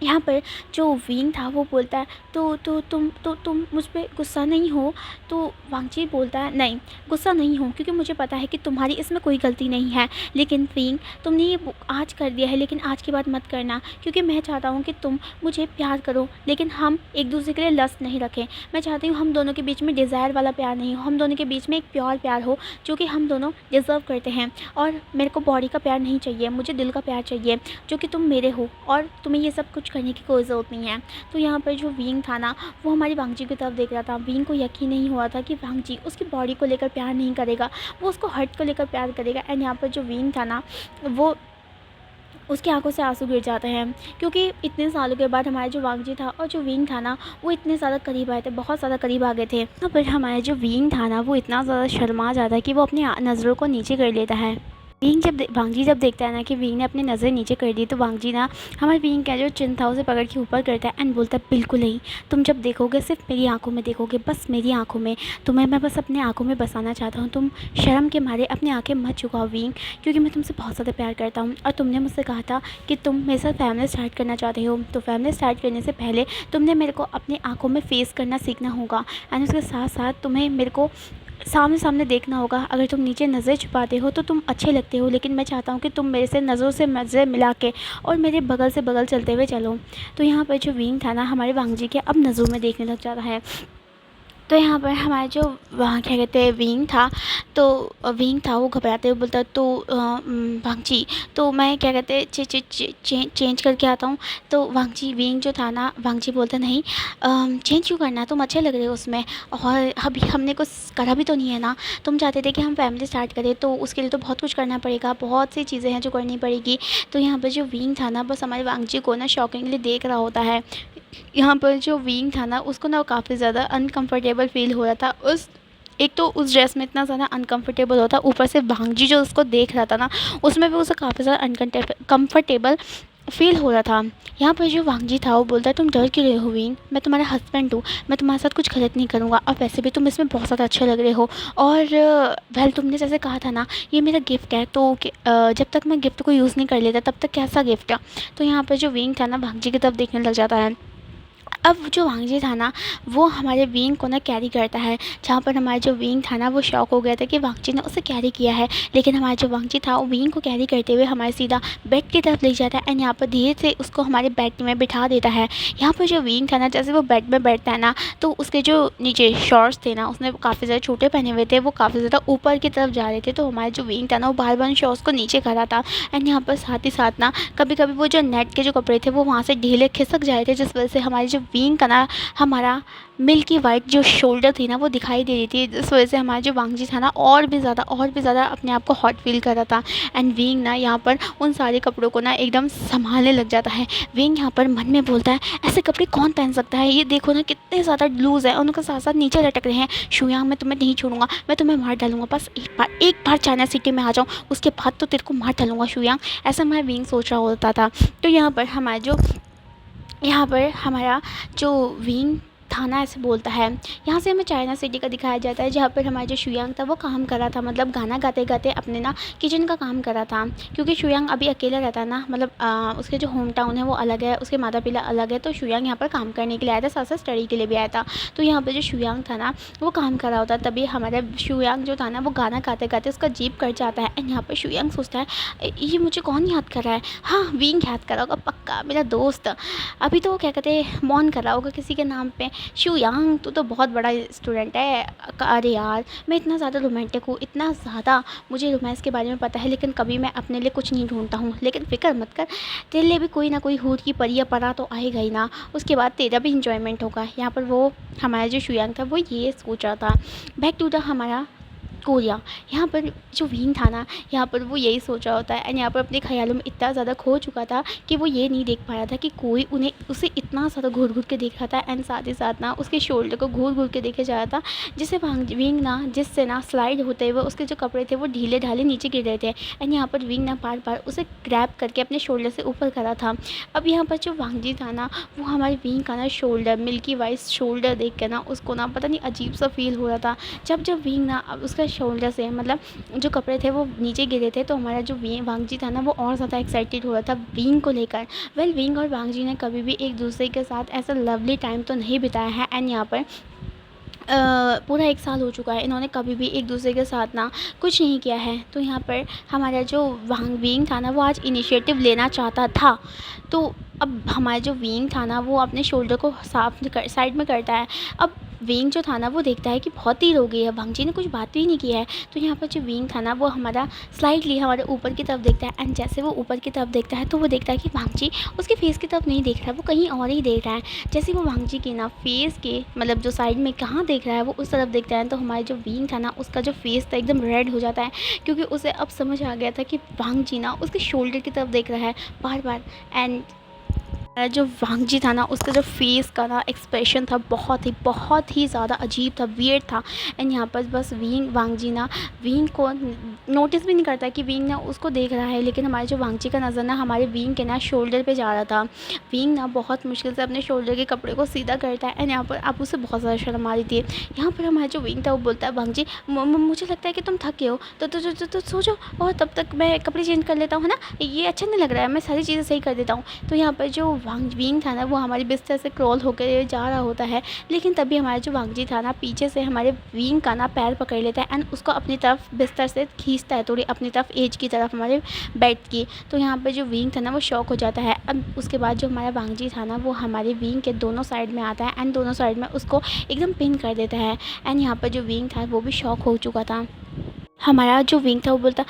यहाँ पर जो विंग था वो बोलता है तुम मुझ पे गुस्सा नहीं हो। तो वांगजी बोलता है नहीं, गुस्सा नहीं हूँ क्योंकि मुझे पता है कि तुम्हारी इसमें कोई गलती नहीं है, लेकिन विंग तुमने ये आज कर दिया है लेकिन आज के बाद मत करना, क्योंकि मैं चाहता हूँ कि तुम मुझे प्यार करो लेकिन हम एक दूसरे के लिए लस्ट नहीं रखें। मैं चाहती हूँ हम दोनों के बीच में डिज़ायर वाला प्यार नहीं हो, हम दोनों के बीच में एक प्योर प्यार हो जो कि हम दोनों डिज़र्व करते हैं। और मेरे को बॉडी का प्यार नहीं चाहिए, मुझे दिल का प्यार चाहिए जो कि तुम मेरे हो और तुम्हें ये सब कुछ करने की कोई ज़रूरत नहीं है। तो यहाँ पर जो विंग था ना वो हमारी वांगजी की तरफ देख रहा था। विंग को यकीन नहीं हुआ था कि वांगजी उसकी बॉडी को लेकर प्यार नहीं करेगा, वो उसको हर्ट को लेकर प्यार करेगा। एंड यहाँ पर जो विंग था ना वो उसकी आंखों से आंसू गिर जाते हैं, क्योंकि इतने सालों के बाद हमारा जो वांगजी था और जो विंग था ना वो इतने ज़्यादा करीब आए थे, बहुत ज़्यादा करीब आ गए थे। यहाँ पर हमारा जो विंग था ना वो इतना ज़्यादा शर्मा जाता है कि वो अपनी नज़रों को नीचे कर लेता है। वांगजी जब देखता है ना कि विंग ने अपनी नज़र नीचे कर दी, तो वांगजी ना हमारे विंग का जो चिन था उसे पकड़ के ऊपर करता है एंड बोलता है बिल्कुल नहीं, तुम जब देखोगे सिर्फ मेरी आंखों में देखोगे, बस मेरी आंखों में, तुम्हें मैं बस अपने आंखों में बसाना चाहता हूँ। तुम शर्म के मारे अपनी आंखें मत झुकाओ विंग, क्योंकि मैं तुमसे बहुत ज़्यादा प्यार करता हूँ और तुमने मुझसे कहा था कि तुम मेरे साथ फैमिली स्टार्ट करना चाहते हो। तो फैमिली स्टार्ट करने से पहले तुमने मेरे को अपनी आँखों में फेस करना सीखना होगा एंड उसके साथ साथ तुम्हें मेरे को सामने सामने देखना होगा। अगर तुम नीचे नज़र छुपाते हो तो तुम अच्छे लगते हो, लेकिन मैं चाहता हूँ कि तुम मेरे से नज़रों से नज़र मिला के और मेरे बगल से बगल चलते हुए चलो। तो यहाँ पर जो विंग था ना हमारे वांगजी के अब नज़रों में देखने लग जाता है। तो यहाँ पर हमारा जो वहाँ क्या कहते हैं विंग था, तो विंग था वो घबराते हुए बोलता तो वांगजी तो मैं क्या कहते हैं चेंज करके आता हूँ। तो वांगजी विंग जो था ना वांगजी बोलता नहीं, चेंज क्यों करना है, तुम अच्छे लग रहे हो उसमें, और अभी हमने कुछ करा भी तो नहीं है ना। तुम चाहते थे कि हम फैमिली स्टार्ट करें तो उसके लिए तो बहुत कुछ करना पड़ेगा, बहुत सी चीज़ें हैं जो करनी पड़ेगी। तो यहाँ पर जो विंग था ना बस हमारे वांगजी को ना शॉकिंगली देख रहा होता है। यहाँ पर जो विंग था ना उसको ना काफ़ी ज़्यादा अनकंफर्टेबल फील हो रहा था। एक तो उस ड्रेस में इतना ज़्यादा अनकंफर्टेबल होता, ऊपर से वांगजी जो उसको देख रहा था ना उसमें भी उसे काफ़ी ज़्यादा अनकंफर्टेबल फील हो रहा था। यहाँ पर जो वांगजी था वो बोलता है तुम डर क्यों रहे हो विंग, मैं तुम्हारा हस्बैंड हूँ, मैं तुम्हारे साथ कुछ गलत नहीं करूँगा, और वैसे भी तुम इसमें बहुत ज़्यादा अच्छे लग रहे हो, और वेल तुमने जैसे कहा था ना ये मेरा गिफ्ट है, तो जब तक मैं गिफ्ट को यूज़ नहीं कर लेता तब तक कैसा गिफ्ट है। तो यहाँ पर जो विंग था ना वांगजी की तरफ देखने लग जाता है। अब जो वांगजी था ना वो हमारे विंग को ना कैरी करता है, जहाँ पर हमारा जो विंग था ना वो शॉक हो गया था कि वांगजी ने उसे कैरी किया है। लेकिन हमारा जो वांगजी था वो विंग को कैरी करते हुए हमारे सीधा बेड की तरफ ले जाता है एंड यहाँ पर धीरे से उसको हमारे बेड में बिठा देता है। यहाँ पर जो विंग था ना जैसे वो बेड में बैठता है ना तो उसके जो नीचे शॉर्ट्स थे ना उसने काफ़ी ज़्यादा छोटे पहने हुए थे, वो काफ़ी ज़्यादा ऊपर की तरफ जा रहे थे। तो हमारा जो विंग था ना वो बार बार शॉर्ट्स को नीचे कर रहा था एंड यहाँ पर साथ ही साथ ना कभी कभी वो जो नेट के जो कपड़े थे वो वहाँ से ढीले खिसक जा रहे थे, जिस वजह से हमारी जो विंग का ना हमारा मिल्की वाइट जो शोल्डर थी ना वो दिखाई दे रही थी, जिस वजह से हमारा जो वांगजी था ना और भी ज़्यादा अपने आप को हॉट फील कर रहा था। एंड विंग ना यहाँ पर उन सारे कपड़ों को ना एकदम संभालने लग जाता है। विंग यहाँ पर मन में बोलता है ऐसे कपड़े कौन पहन सकता है, ये देखो ना कितने ज़्यादा लूज़ है, उनके साथ साथ नीचे लटक रहे हैं। शुयांग मैं तुम्हें नहीं छोड़ूंगा, मैं तुम्हें मार डालूंगा, बस एक बार चाइना सिटी में आ जाऊँ उसके बाद तो तेरे को मार डालूंगा शुयांग, ऐसा मैं विंग सोच रहा होता था। तो यहाँ पर हमारा जो विंग था ना ऐसे बोलता है। यहाँ से हमें चाइना सिटी का दिखाया जाता है, जहाँ पर हमारा जो शुयांग था वो काम कर रहा था, मतलब गाना गाते गाते अपने ना किचन का काम कर रहा था, क्योंकि शुयांग अभी अकेला रहता है ना, मतलब उसके जो होम टाउन है वो अलग है, उसके माता पिता अलग है। तो शुयांग यहाँ पर काम करने के लिए आया था, साथ साथ स्टडी के लिए भी आया था। तो यहाँ पर जो शुयांग था ना वो काम कर रहा होता, तभी हमारा शुयांग जो था ना वो गाना गाते गाते उसका जीप कट जाता है एंड यहाँ पर शुयांग सोचता है ये मुझे कौन याद कर रहा है, हाँ विंग याद कर रहा होगा पक्का, मेरा दोस्त। अभी तो क्या कहते हैं मौन कर रहा होगा किसी के नाम पर, शुयांग तू तो बहुत बड़ा स्टूडेंट है। अरे यार मैं इतना ज़्यादा रोमांटिक हूँ, इतना ज़्यादा मुझे रोमांस के बारे में पता है, लेकिन कभी मैं अपने लिए कुछ नहीं ढूंढता हूँ। लेकिन फ़िक्र मत कर, तेरे लिए भी कोई ना कोई हूर की परी या परा तो आएगा ही ना, उसके बाद तेरा भी इंजॉयमेंट होगा। यहाँ पर वो हमारा जो शुयांग था वो ये सोच रहा था। बैक टू द हमारा कोरिया। यहाँ पर जो विंग था ना, यहाँ पर वो यही सोच रहा होता है एंड यहाँ पर अपने ख्यालों में इतना ज़्यादा खो चुका था कि वो ये नहीं देख पा रहा था कि कोई उन्हें उसे इतना ज़्यादा घूर घूर के देख रहा था एंड साथ ही साथ ना उसके शोल्डर को घूर घूर के देखे जा रहा था, जिससे विंग ना जिससे ना स्लाइड होते हुए उसके जो कपड़े थे वो ढीले ढाले नीचे गिर रहे थे एंड यहाँ पर विंग ना बार बार उसे ग्रैब करके अपने शोल्डर से ऊपर करा था। अब यहाँ पर जो वांगजी था ना, वो हमारे विंग का ना शोल्डर, मिल्की वाइट शोल्डर देख के ना उसको ना पता नहीं अजीब सा फील हो रहा था। जब जब विंग ना उसका शोल्डर से मतलब जो कपड़े थे वो नीचे गिरे थे, तो हमारा जो वांगजी था ना वो और ज़्यादा एक्साइटेड हो रहा था विंग को लेकर। विंग और वांगजी ने कभी भी एक दूसरे के साथ ऐसा लवली टाइम तो नहीं बिताया है एंड यहाँ पर पूरा 1 साल हो चुका है, इन्होंने कभी भी एक दूसरे के साथ ना कुछ नहीं किया है। तो यहाँ पर हमारा जो विंग था ना वो आज इनिशिएटिव लेना चाहता था। तो अब हमारा जो विंग था ना वो अपने शोल्डर को साइड में करता है। अब विंग जो था ना वो देखता है कि बहुत देर हो गई है, वांगजी ने कुछ बात भी नहीं की है। तो यहाँ पर जो विंग था ना वो हमारा स्लाइटली हमारे ऊपर की तरफ देखता है एंड जैसे वो ऊपर की तरफ देखता है तो वो देखता है कि वांगजी उसके फेस की तरफ नहीं देख रहा है, वो कहीं और ही देख रहा है। जैसे वो वांगजी के ना फेस के मतलब जो साइड में कहाँ देख रहा है वो उस तरफ देखता है, तो हमारे जो विंग था ना उसका जो फेस था एकदम रेड हो जाता है, क्योंकि उसे अब समझ आ गया था कि वांगजी ना उसके शोल्डर की तरफ देख रहा है बार बार। एंड जो वांगजी था ना उसका जो फेस का ना एक्सप्रेशन था बहुत ही ज़्यादा अजीब था, वियर्ड था एंड यहाँ पर बस वांगजी ना विंग को नोटिस भी नहीं करता कि विंग ना उसको देख रहा है, लेकिन हमारे जो वांगजी का नज़र ना हमारे विंग के ना शोल्डर पे जा रहा था। विंग ना बहुत मुश्किल से अपने शोल्डर के कपड़े को सीधा करता है एंड यहाँ पर अब उसे बहुत ज़्यादा शर्म आ रही थी। यहाँ पर हमारा जो विंग था वो बोलता है, वांगजी मुझे लगता है कि तुम थके हो, तो सो जाओ और तब तक मैं कपड़े चेंज कर लेता हूँ, है ना, ये अच्छा नहीं लग रहा है, मैं सारी चीज़ें सही कर देता हूँ। तो यहाँ पर जो विंग था ना वो हमारे बिस्तर से क्रॉल होकर जा रहा होता है, लेकिन तभी हमारा जो वांगजी था ना पीछे से हमारे विंग का ना पैर पकड़ लेता है एंड उसको अपनी तरफ बिस्तर से खींचता है, थोड़ी अपनी तरफ एज की तरफ हमारे बेड की। तो यहाँ पर जो विंग था ना वो शॉक हो जाता है। अब उसके बाद जो हमारा वांगजी था ना वो हमारे विंग के दोनों साइड में आता है एंड दोनों साइड में उसको एकदम पिन कर देता है एंड यहाँ पर जो विंग था वो भी शॉक हो चुका था। हमारा जो विंग था वो बोलता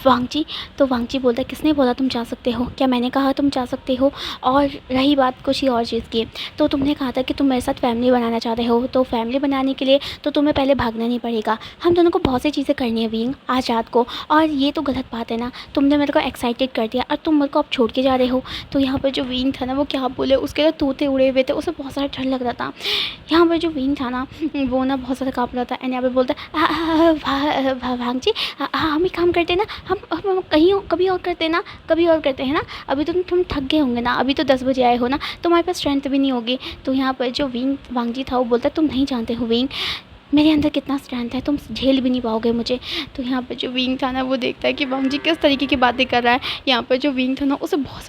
वांगजी, तो वांगजी बोलता किसने बोला तुम जा सकते हो, क्या मैंने कहा तुम जा सकते हो? और रही बात कुछ ही और चीज़ की, तो तुमने कहा था कि तुम मेरे साथ फैमिली बनाना चाहते हो, तो फैमिली बनाने के लिए तो तुम्हें पहले भागना नहीं पड़ेगा, हम दोनों को बहुत सी चीज़ें करनी है विंग आज रात को, और ये तो गलत बात है ना, तुमने मेरे को एक्साइटेड कर दिया और तुम मेरे को अब छोड़ के जा रहे हो। तो यहाँ पर जो विंग था ना वो क्या बोले, उसके तो तोते उड़े हुए थे, उसे बहुत सारा डर लग रहा था। यहाँ पर जो विंग था ना वो ना बहुत ज़्यादा काँप रहा था एंड यहाँ पर बोलता वांगजी हम एक काम करते हैं ना, हम कभी और करते हैं ना, कभी और करते हैं ना, अभी तो तुम थक गए होंगे ना, अभी तो 10 बजे आए हो ना, तुम्हारे पास स्ट्रेंथ भी नहीं होगी। तो यहाँ पर जो वांगजी था वो बोलता तुम नहीं जानते हो विंग मेरे अंदर कितना स्ट्रेंथ है, तुम झेल भी नहीं पाओगे मुझे। तो यहाँ पर जो विंग था ना वो देखता है कि वांगजी किस तरीके की बातें कर रहा है। यहाँ पर जो विंग था ना उसे बहुत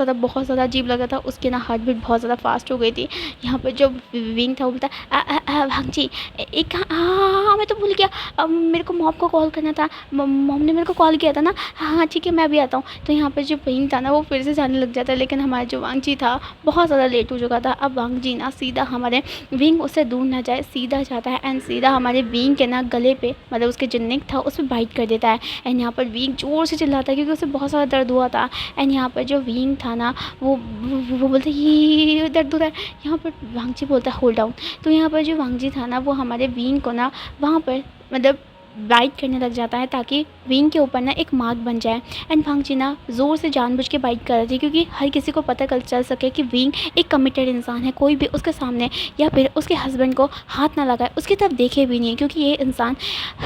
ज़्यादा अजीब लगा था, उसके ना हार्ट बीट बहुत ज़्यादा फास्ट हो गई थी। यहाँ पर जो विंग था वो बोलता वांगजी एक हाँ मैं तो भूल गया, मेरे को मॉम को कॉल करना था, मॉम ने मेरे को कॉल किया था ना, हाँ ठीक है मैं भी आता हूँ। तो यहाँ पर जो विंग था ना वो फिर से जाने लग जाता है, लेकिन हमारा जो वांगजी था बहुत ज़्यादा लेट हो चुका था। अब वांगजी ना सीधा हमारे विंग उससे दूर ना जाए सीधा जाता है एंड सीधा हमारे विंग के ना गले पे मतलब उसके जो नेक था उस पर बाइट कर देता है एंड यहाँ पर विंग जोर से चिल्लाता है क्योंकि उसे बहुत ज़्यादा दर्द हुआ था। एंड यहाँ पर जो विंग था ना वो बोलता है ये दर्द हो रहा है। यहाँ पर वांगजी बोलता है होल्ड डाउन। तो यहाँ पर जो वांगजी था ना वो हमारे विंग को ना वहाँ पर मतलब बाइट करने लग जाता है ताकि विंग के ऊपर ना एक मार्क बन जाए। एंड वांगजी ना ज़ोर से जानबूझ के बाइट कर रही थी क्योंकि हर किसी को पता चल सके कि विंग एक कमिटेड इंसान है, कोई भी उसके सामने या फिर उसके हस्बैंड को हाथ ना लगाए, उसकी तरफ देखे भी नहीं, क्योंकि ये इंसान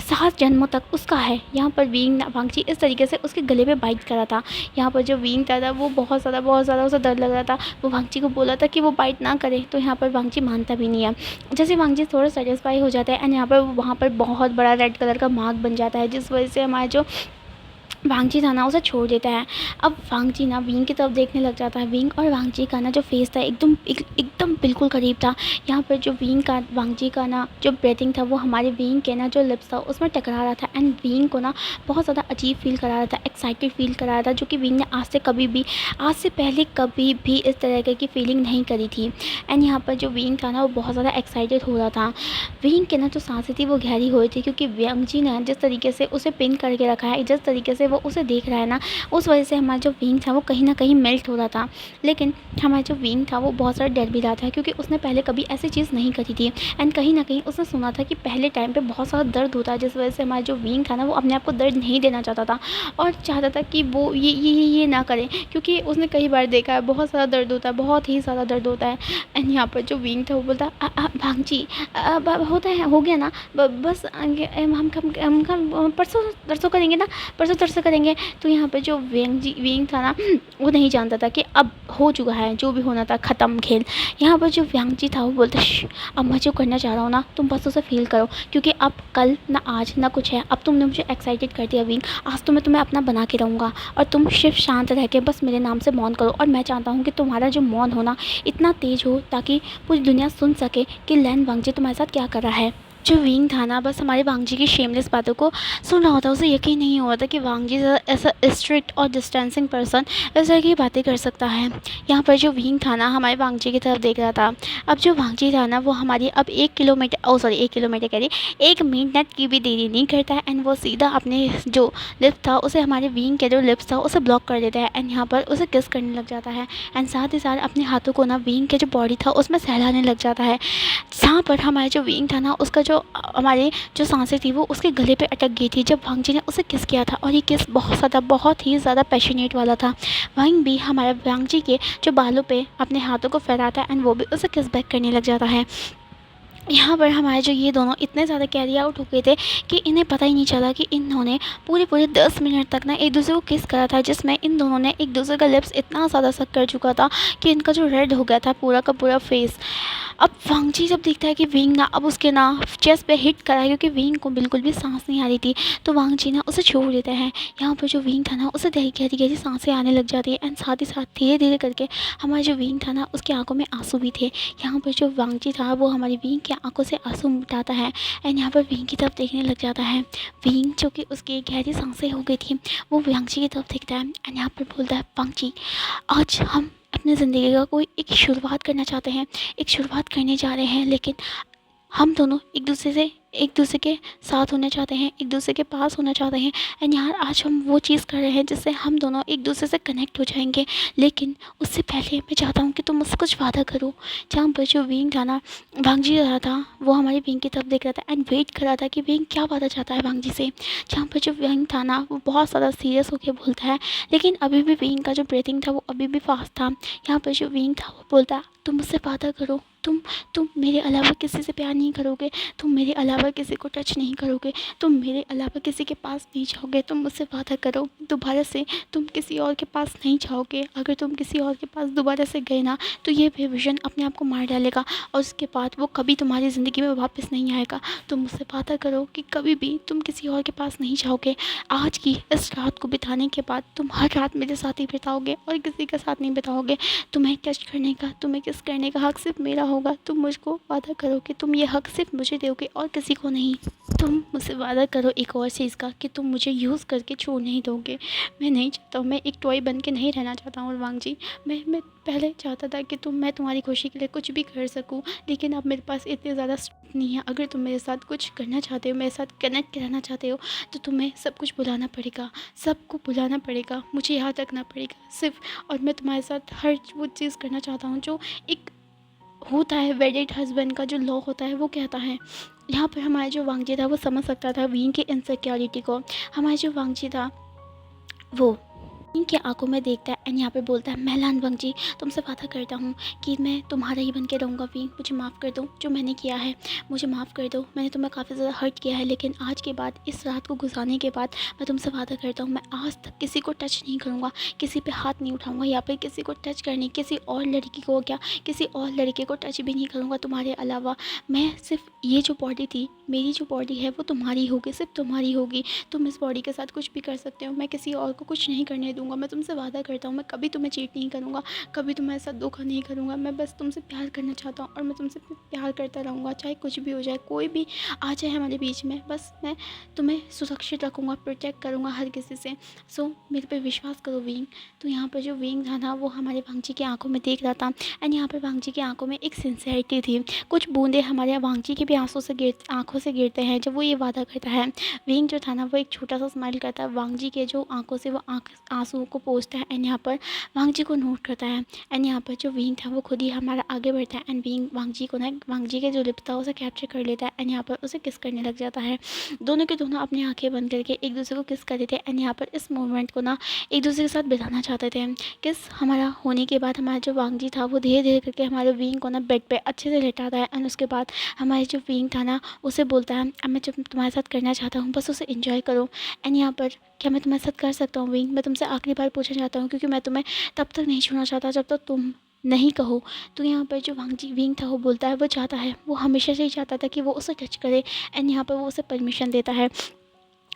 7 जन्मों तक उसका है। यहाँ पर वांगजी इस तरीके से उसके गले पे बाइट करा था। यहाँ पर जो विंग था वो बहुत ज़्यादा उसे डर लग रहा था। वो वांगजी को बोला था कि वो बाइट ना करे, तो यहाँ पर वांगजी मानता भी नहीं है। जैसे वांगजी थोड़ा सेटिस्फाई हो जाता है एंड यहाँ पर वहाँ पर बहुत बड़ा रेड कलर का मार्क बन जाता है, जिस वजह से हमारा जो वांगजी था ना उसे छोड़ देता है। अब वांगजी ना विंग की तरफ देखने लग जाता है। विंग और वांगजी का ना जो फेस था एकदम बिल्कुल करीब था। यहाँ पर जो विंग का वांगजी का ना जो ब्रीथिंग था वो हमारे विंग के ना जो लिप्स था उसमें टकरा रहा था। एंड विंग को ना बहुत ज़्यादा अजीब फील करा रहा था, एक्साइटेड फील करा रहा था, जो कि विंग ने आज से पहले कभी भी इस तरह की फीलिंग नहीं करी थी। एंड यहाँ पर जो विंग था ना वो बहुत ज़्यादा एक्साइटेड हो रहा था। विंग के ना जो सांसें थी वो गहरी हो रही थी, क्योंकि वांगजी ने जिस तरीके से उसे पिन करके रखा है, जिस तरीके से वो उसे देख रहा है ना, उस वजह से हमारा जो विंग था वो कहीं ना कहीं मेल्ट हो रहा था। लेकिन हमारा जो विंग था वो बहुत सारा डर भी रहा था, क्योंकि उसने पहले कभी ऐसी चीज़ नहीं करी थी। एंड कहीं ना कहीं उसने सुना था कि पहले टाइम पे बहुत सारा दर्द होता है, जिस वजह से हमारा जो विंग था ना वो अपने आप को दर्द नहीं देना चाहता था और चाहता था कि वो ये ना करें, क्योंकि उसने कई बार देखा है बहुत सारा दर्द होता है, बहुत ही ज़्यादा दर्द होता है। एंड यहाँ पर जो विंग था वो बोलता भांगजी होता है, हो गया ना, बस हम परसों करेंगे ना, परसों तरसों करेंगे। तो यहाँ पे जो विंग था ना वो नहीं जानता था कि अब हो चुका है, जो भी होना था ख़त्म खेल। यहाँ पर जो वांगजी था वो बोलता अब मैं जो करना चाह रहा हूँ ना तुम बस उसे फील करो, क्योंकि अब कल ना आज ना कुछ है। अब तुमने मुझे एक्साइटेड कर दिया विंग, आज तो मैं तुम्हें अपना बना के रहूँगा और तुम सिर्फ शांत रह के बस मेरे नाम से मौन करो। और मैं चाहता हूँ कि तुम्हारा जो मौन हो ना इतना तेज़ हो ताकि पूरी दुनिया सुन सके कि लैन वांगजी तुम्हारे साथ क्या कर रहा है। जो विंग था ना बस हमारे वांगजी की शेमलेस बातों को सुन रहा होता, उसे यकीन नहीं हुआ था कि वांगजी ऐसा स्ट्रिक्ट और डिस्टेंसिंग पर्सन इस तरह की बातें कर सकता है। यहाँ पर जो विंग था ना हमारे वांगजी की तरफ देख रहा था। अब जो वांगजी था ना वो हमारी अब 1 किलोमीटर कह रही 1 मिनट की भी देरी नहीं करता है। एंड वो सीधा अपने जो लिप था उसे हमारे विंग के जो लिप्स था उसे ब्लॉक कर देता है। एंड यहाँ पर उसे किस करने लग जाता है। एंड साथ ही साथ अपने हाथों को ना विंग के जो बॉडी था उसमें सहलाने लग जाता है। जहाँ पर हमारा जो विंग था ना उसका जो हमारे जो सांसें थी वो उसके गले पे अटक गई थी जब वांगजी ने उसे किस किया था। और ये किस बहुत ही ज़्यादा पैशनेट वाला था। वहीं भी हमारा वांगजी के जो बालों पे अपने हाथों को फैलाता है एंड वो भी उसे किस बैक करने लग जाता है। यहाँ पर हमारे जो ये दोनों इतने ज़्यादा कैरी आउट हो गए थे कि इन्हें पता ही नहीं चला कि इन्होंने पूरे 10 मिनट तक ना एक दूसरे को किस करा था, जिसमें इन दोनों ने एक दूसरे का लिप्स इतना ज़्यादा सक कर चुका था कि इनका जो रेड हो गया था पूरा का पूरा फेस। अब वांगजी जब देखता है कि विंग ना अब उसके ना चेस्ट पे हिट करा है, क्योंकि विंग को बिल्कुल भी सांस नहीं आ रही थी, तो वांगजी ना उसे छोड़ देता है। यहाँ पर जो विंग था ना उसे गहरी गहरी सांसें आने लग जाती है। एंड साथ ही साथ धीरे धीरे करके हमारा जो विंग था ना उसकी आंखों में आंसू भी थे। यहाँ पर जो वांगजी था वो हमारी विंग की आंखों से आंसू मिटाता है। एंड यहाँ पर विंग की तरफ देखने लग जाता है। विंग जो कि उसकी गहरी सांसें हो गई थी वो वांगजी की तरफ देखता है। एंड यहाँ पर बोलता है वांगजी आज हम अपनी ज़िंदगी का कोई एक शुरुआत करना चाहते हैं, एक शुरुआत करने जा रहे हैं, लेकिन हम दोनों एक दूसरे के साथ होना चाहते हैं, एक दूसरे के पास होना चाहते हैं। एंड यार आज हम वो चीज़ कर रहे हैं जिससे हम दोनों एक दूसरे से कनेक्ट हो जाएंगे, लेकिन उससे पहले मैं चाहता हूँ कि तुम मुझसे कुछ वादा करो। जहाँ पर जो विंग था ना वांगजी रहा था वो हमारे विंग की तरफ देख रहा था एंड वेट कर रहा था कि विंग क्या वादा चाहता है वांगजी से। जहाँ पर जो विंग था ना वो बहुत ज़्यादा सीरियस होकर बोलता है, लेकिन अभी भी विंग का जो ब्रीथिंग था वो अभी भी फास्ट था। यहाँ पर जो विंग था वो बोलता तुम मुझसे वादा करो, तुम मेरे अलावा किसी से प्यार नहीं करोगे, तुम मेरे अलावा किसी को टच नहीं करोगे, तुम मेरे अलावा किसी के पास नहीं जाओगे, तुम मुझसे वादा करो दोबारा से तुम किसी और के पास नहीं जाओगे। अगर तुम किसी और के पास दोबारा से गए ना तो ये बेविजन अपने आप को मार डालेगा और उसके बाद वो कभी तुम्हारी ज़िंदगी में वापस नहीं आएगा। तुम मुझसे वादा करो कि कभी भी तुम किसी और के पास नहीं जाओगे। आज की इस रात को बिताने के बाद तुम हर रात मेरे साथ ही बिताओगे और किसी के साथ नहीं बिताओगे। तुम्हें टच करने का, तुम्हें किस करने का हक सिर्फ मेरा होगा। तुम मुझको वादा करो कि तुम ये हक सिर्फ मुझे दोगे और किसी को नहीं। तुम मुझसे वादा करो एक और चीज़ का कि तुम मुझे यूज़ करके छोड़ नहीं दोगे। मैं नहीं चाहता हूँ, मैं एक टॉय बन के नहीं रहना चाहता हूँ वांगजी। मैं पहले चाहता था कि मैं तुम्हारी खुशी के लिए कुछ भी कर सकूँ, लेकिन अब मेरे पास इतने ज़्यादा नहीं है। अगर तुम मेरे साथ कुछ करना चाहते हो, मेरे साथ कनेक्ट रहना चाहते हो, तो तुम्हें सब कुछ भुलाना पड़ेगा, सबको भुलाना पड़ेगा, मुझे याद रखना पड़ेगा सिर्फ। और मैं तुम्हारे साथ हर वो चीज़ करना चाहता हूँ जो एक होता है वेडेड हस्बैंड का जो लॉ होता है वो कहता है। यहाँ पर हमारा जो वांगजी था वो समझ सकता था विंग की इनसिक्योरिटी को। हमारा जो वांगजी था वो इनके आंखों में देखता है एंड यहाँ पे बोलता है मैं लान वांगजी तुमसे वादा करता हूँ कि मैं तुम्हारा ही बन के रहूँगा विंग। मुझे माफ़ कर दो जो मैंने किया है, मुझे माफ़ कर दो। मैंने तुम्हें काफ़ी ज़्यादा हर्ट किया है, लेकिन आज के बाद इस रात को गुजारने के बाद मैं तुमसे वादा करता हूँ मैं आज तक किसी को टच नहीं करूँगा, किसी पे हाथ नहीं उठाऊँगा, या फिर किसी को टच करने किसी और लड़की को किसी और लड़के को टच भी नहीं करूँगा तुम्हारे अलावा। मैं सिर्फ ये जो बॉडी थी मेरी जो बॉडी है वो तुम्हारी होगी, सिर्फ तुम्हारी होगी। तुम इस बॉडी के साथ कुछ भी कर सकते हो, मैं किसी और को कुछ नहीं करने दूंगा। मैं तुमसे वादा करता हूँ, मैं कभी तुम्हें चीट नहीं करूँगा, कभी तुम्हारे साथ धोखा नहीं करूँगा। मैं बस तुमसे प्यार करना चाहता हूँ और मैं तुमसे प्यार करता रहूँगा, चाहे कुछ भी हो जाए, कोई भी आ जाए हमारे बीच में, बस मैं तुम्हें सुरक्षित रखूँगा, प्रोटेक्ट करूँगा हर किसी से। सो मेरे पे विश्वास करो विंग। तो यहाँ पर जो विंग था ना, वो हमारे वांगजी की आंखों में देख रहा था एंड यहाँ पर वांगजी की आंखों में एक सिंसियरिटी थी। कुछ बूंदे हमारे वांगजी के भी आंखों से गिरते हैं जब वो ये वादा करता है। विंग जो था ना, वो एक छोटा सा स्माइल करता है, वांगजी के जो आंखों से वो आंसुओं को पोंछता है एंड यहाँ पर वांगजी को नोट करता है। एंड यहाँ पर जो विंग था वो खुद ही हमारा आगे बढ़ता है एंड विंग वांगजी को ना, वांगजी के जो लिप था उसे कैप्चर कर लेता है एंड यहाँ पर उसे किस करने लग जाता है। दोनों के दोनों अपनी आंखें बंद करके एक दूसरे को किस कर रहे थे एंड यहाँ पर इस मोमेंट को ना एक दूसरे के साथ बिताना चाहते थे। किस हमारा होने के बाद हमारा जो वांगजी था वो धीरे धीरे करके हमारे विंग को ना बेड पे अच्छे से लेटाता है एंड उसके बाद हमारे जो विंग था ना उसे बोलता है, अब मैं जब तुम्हारे साथ करना चाहता हूँ, बस उसे एंजॉय करो। एंड यहाँ पर क्या मैं तुम्हारे साथ कर सकता हूँ विंग? मैं तुमसे आखिरी बार पूछना चाहता हूँ, क्योंकि मैं तुम्हें तब तक नहीं छूना चाहता जब तक तुम नहीं कहो। तो यहाँ पर जो वांगजी विंग था वो बोलता है, वो चाहता है, वो हमेशा से ही चाहता था कि वो उसे टच करे एंड यहाँ पर वो उसे परमिशन देता है।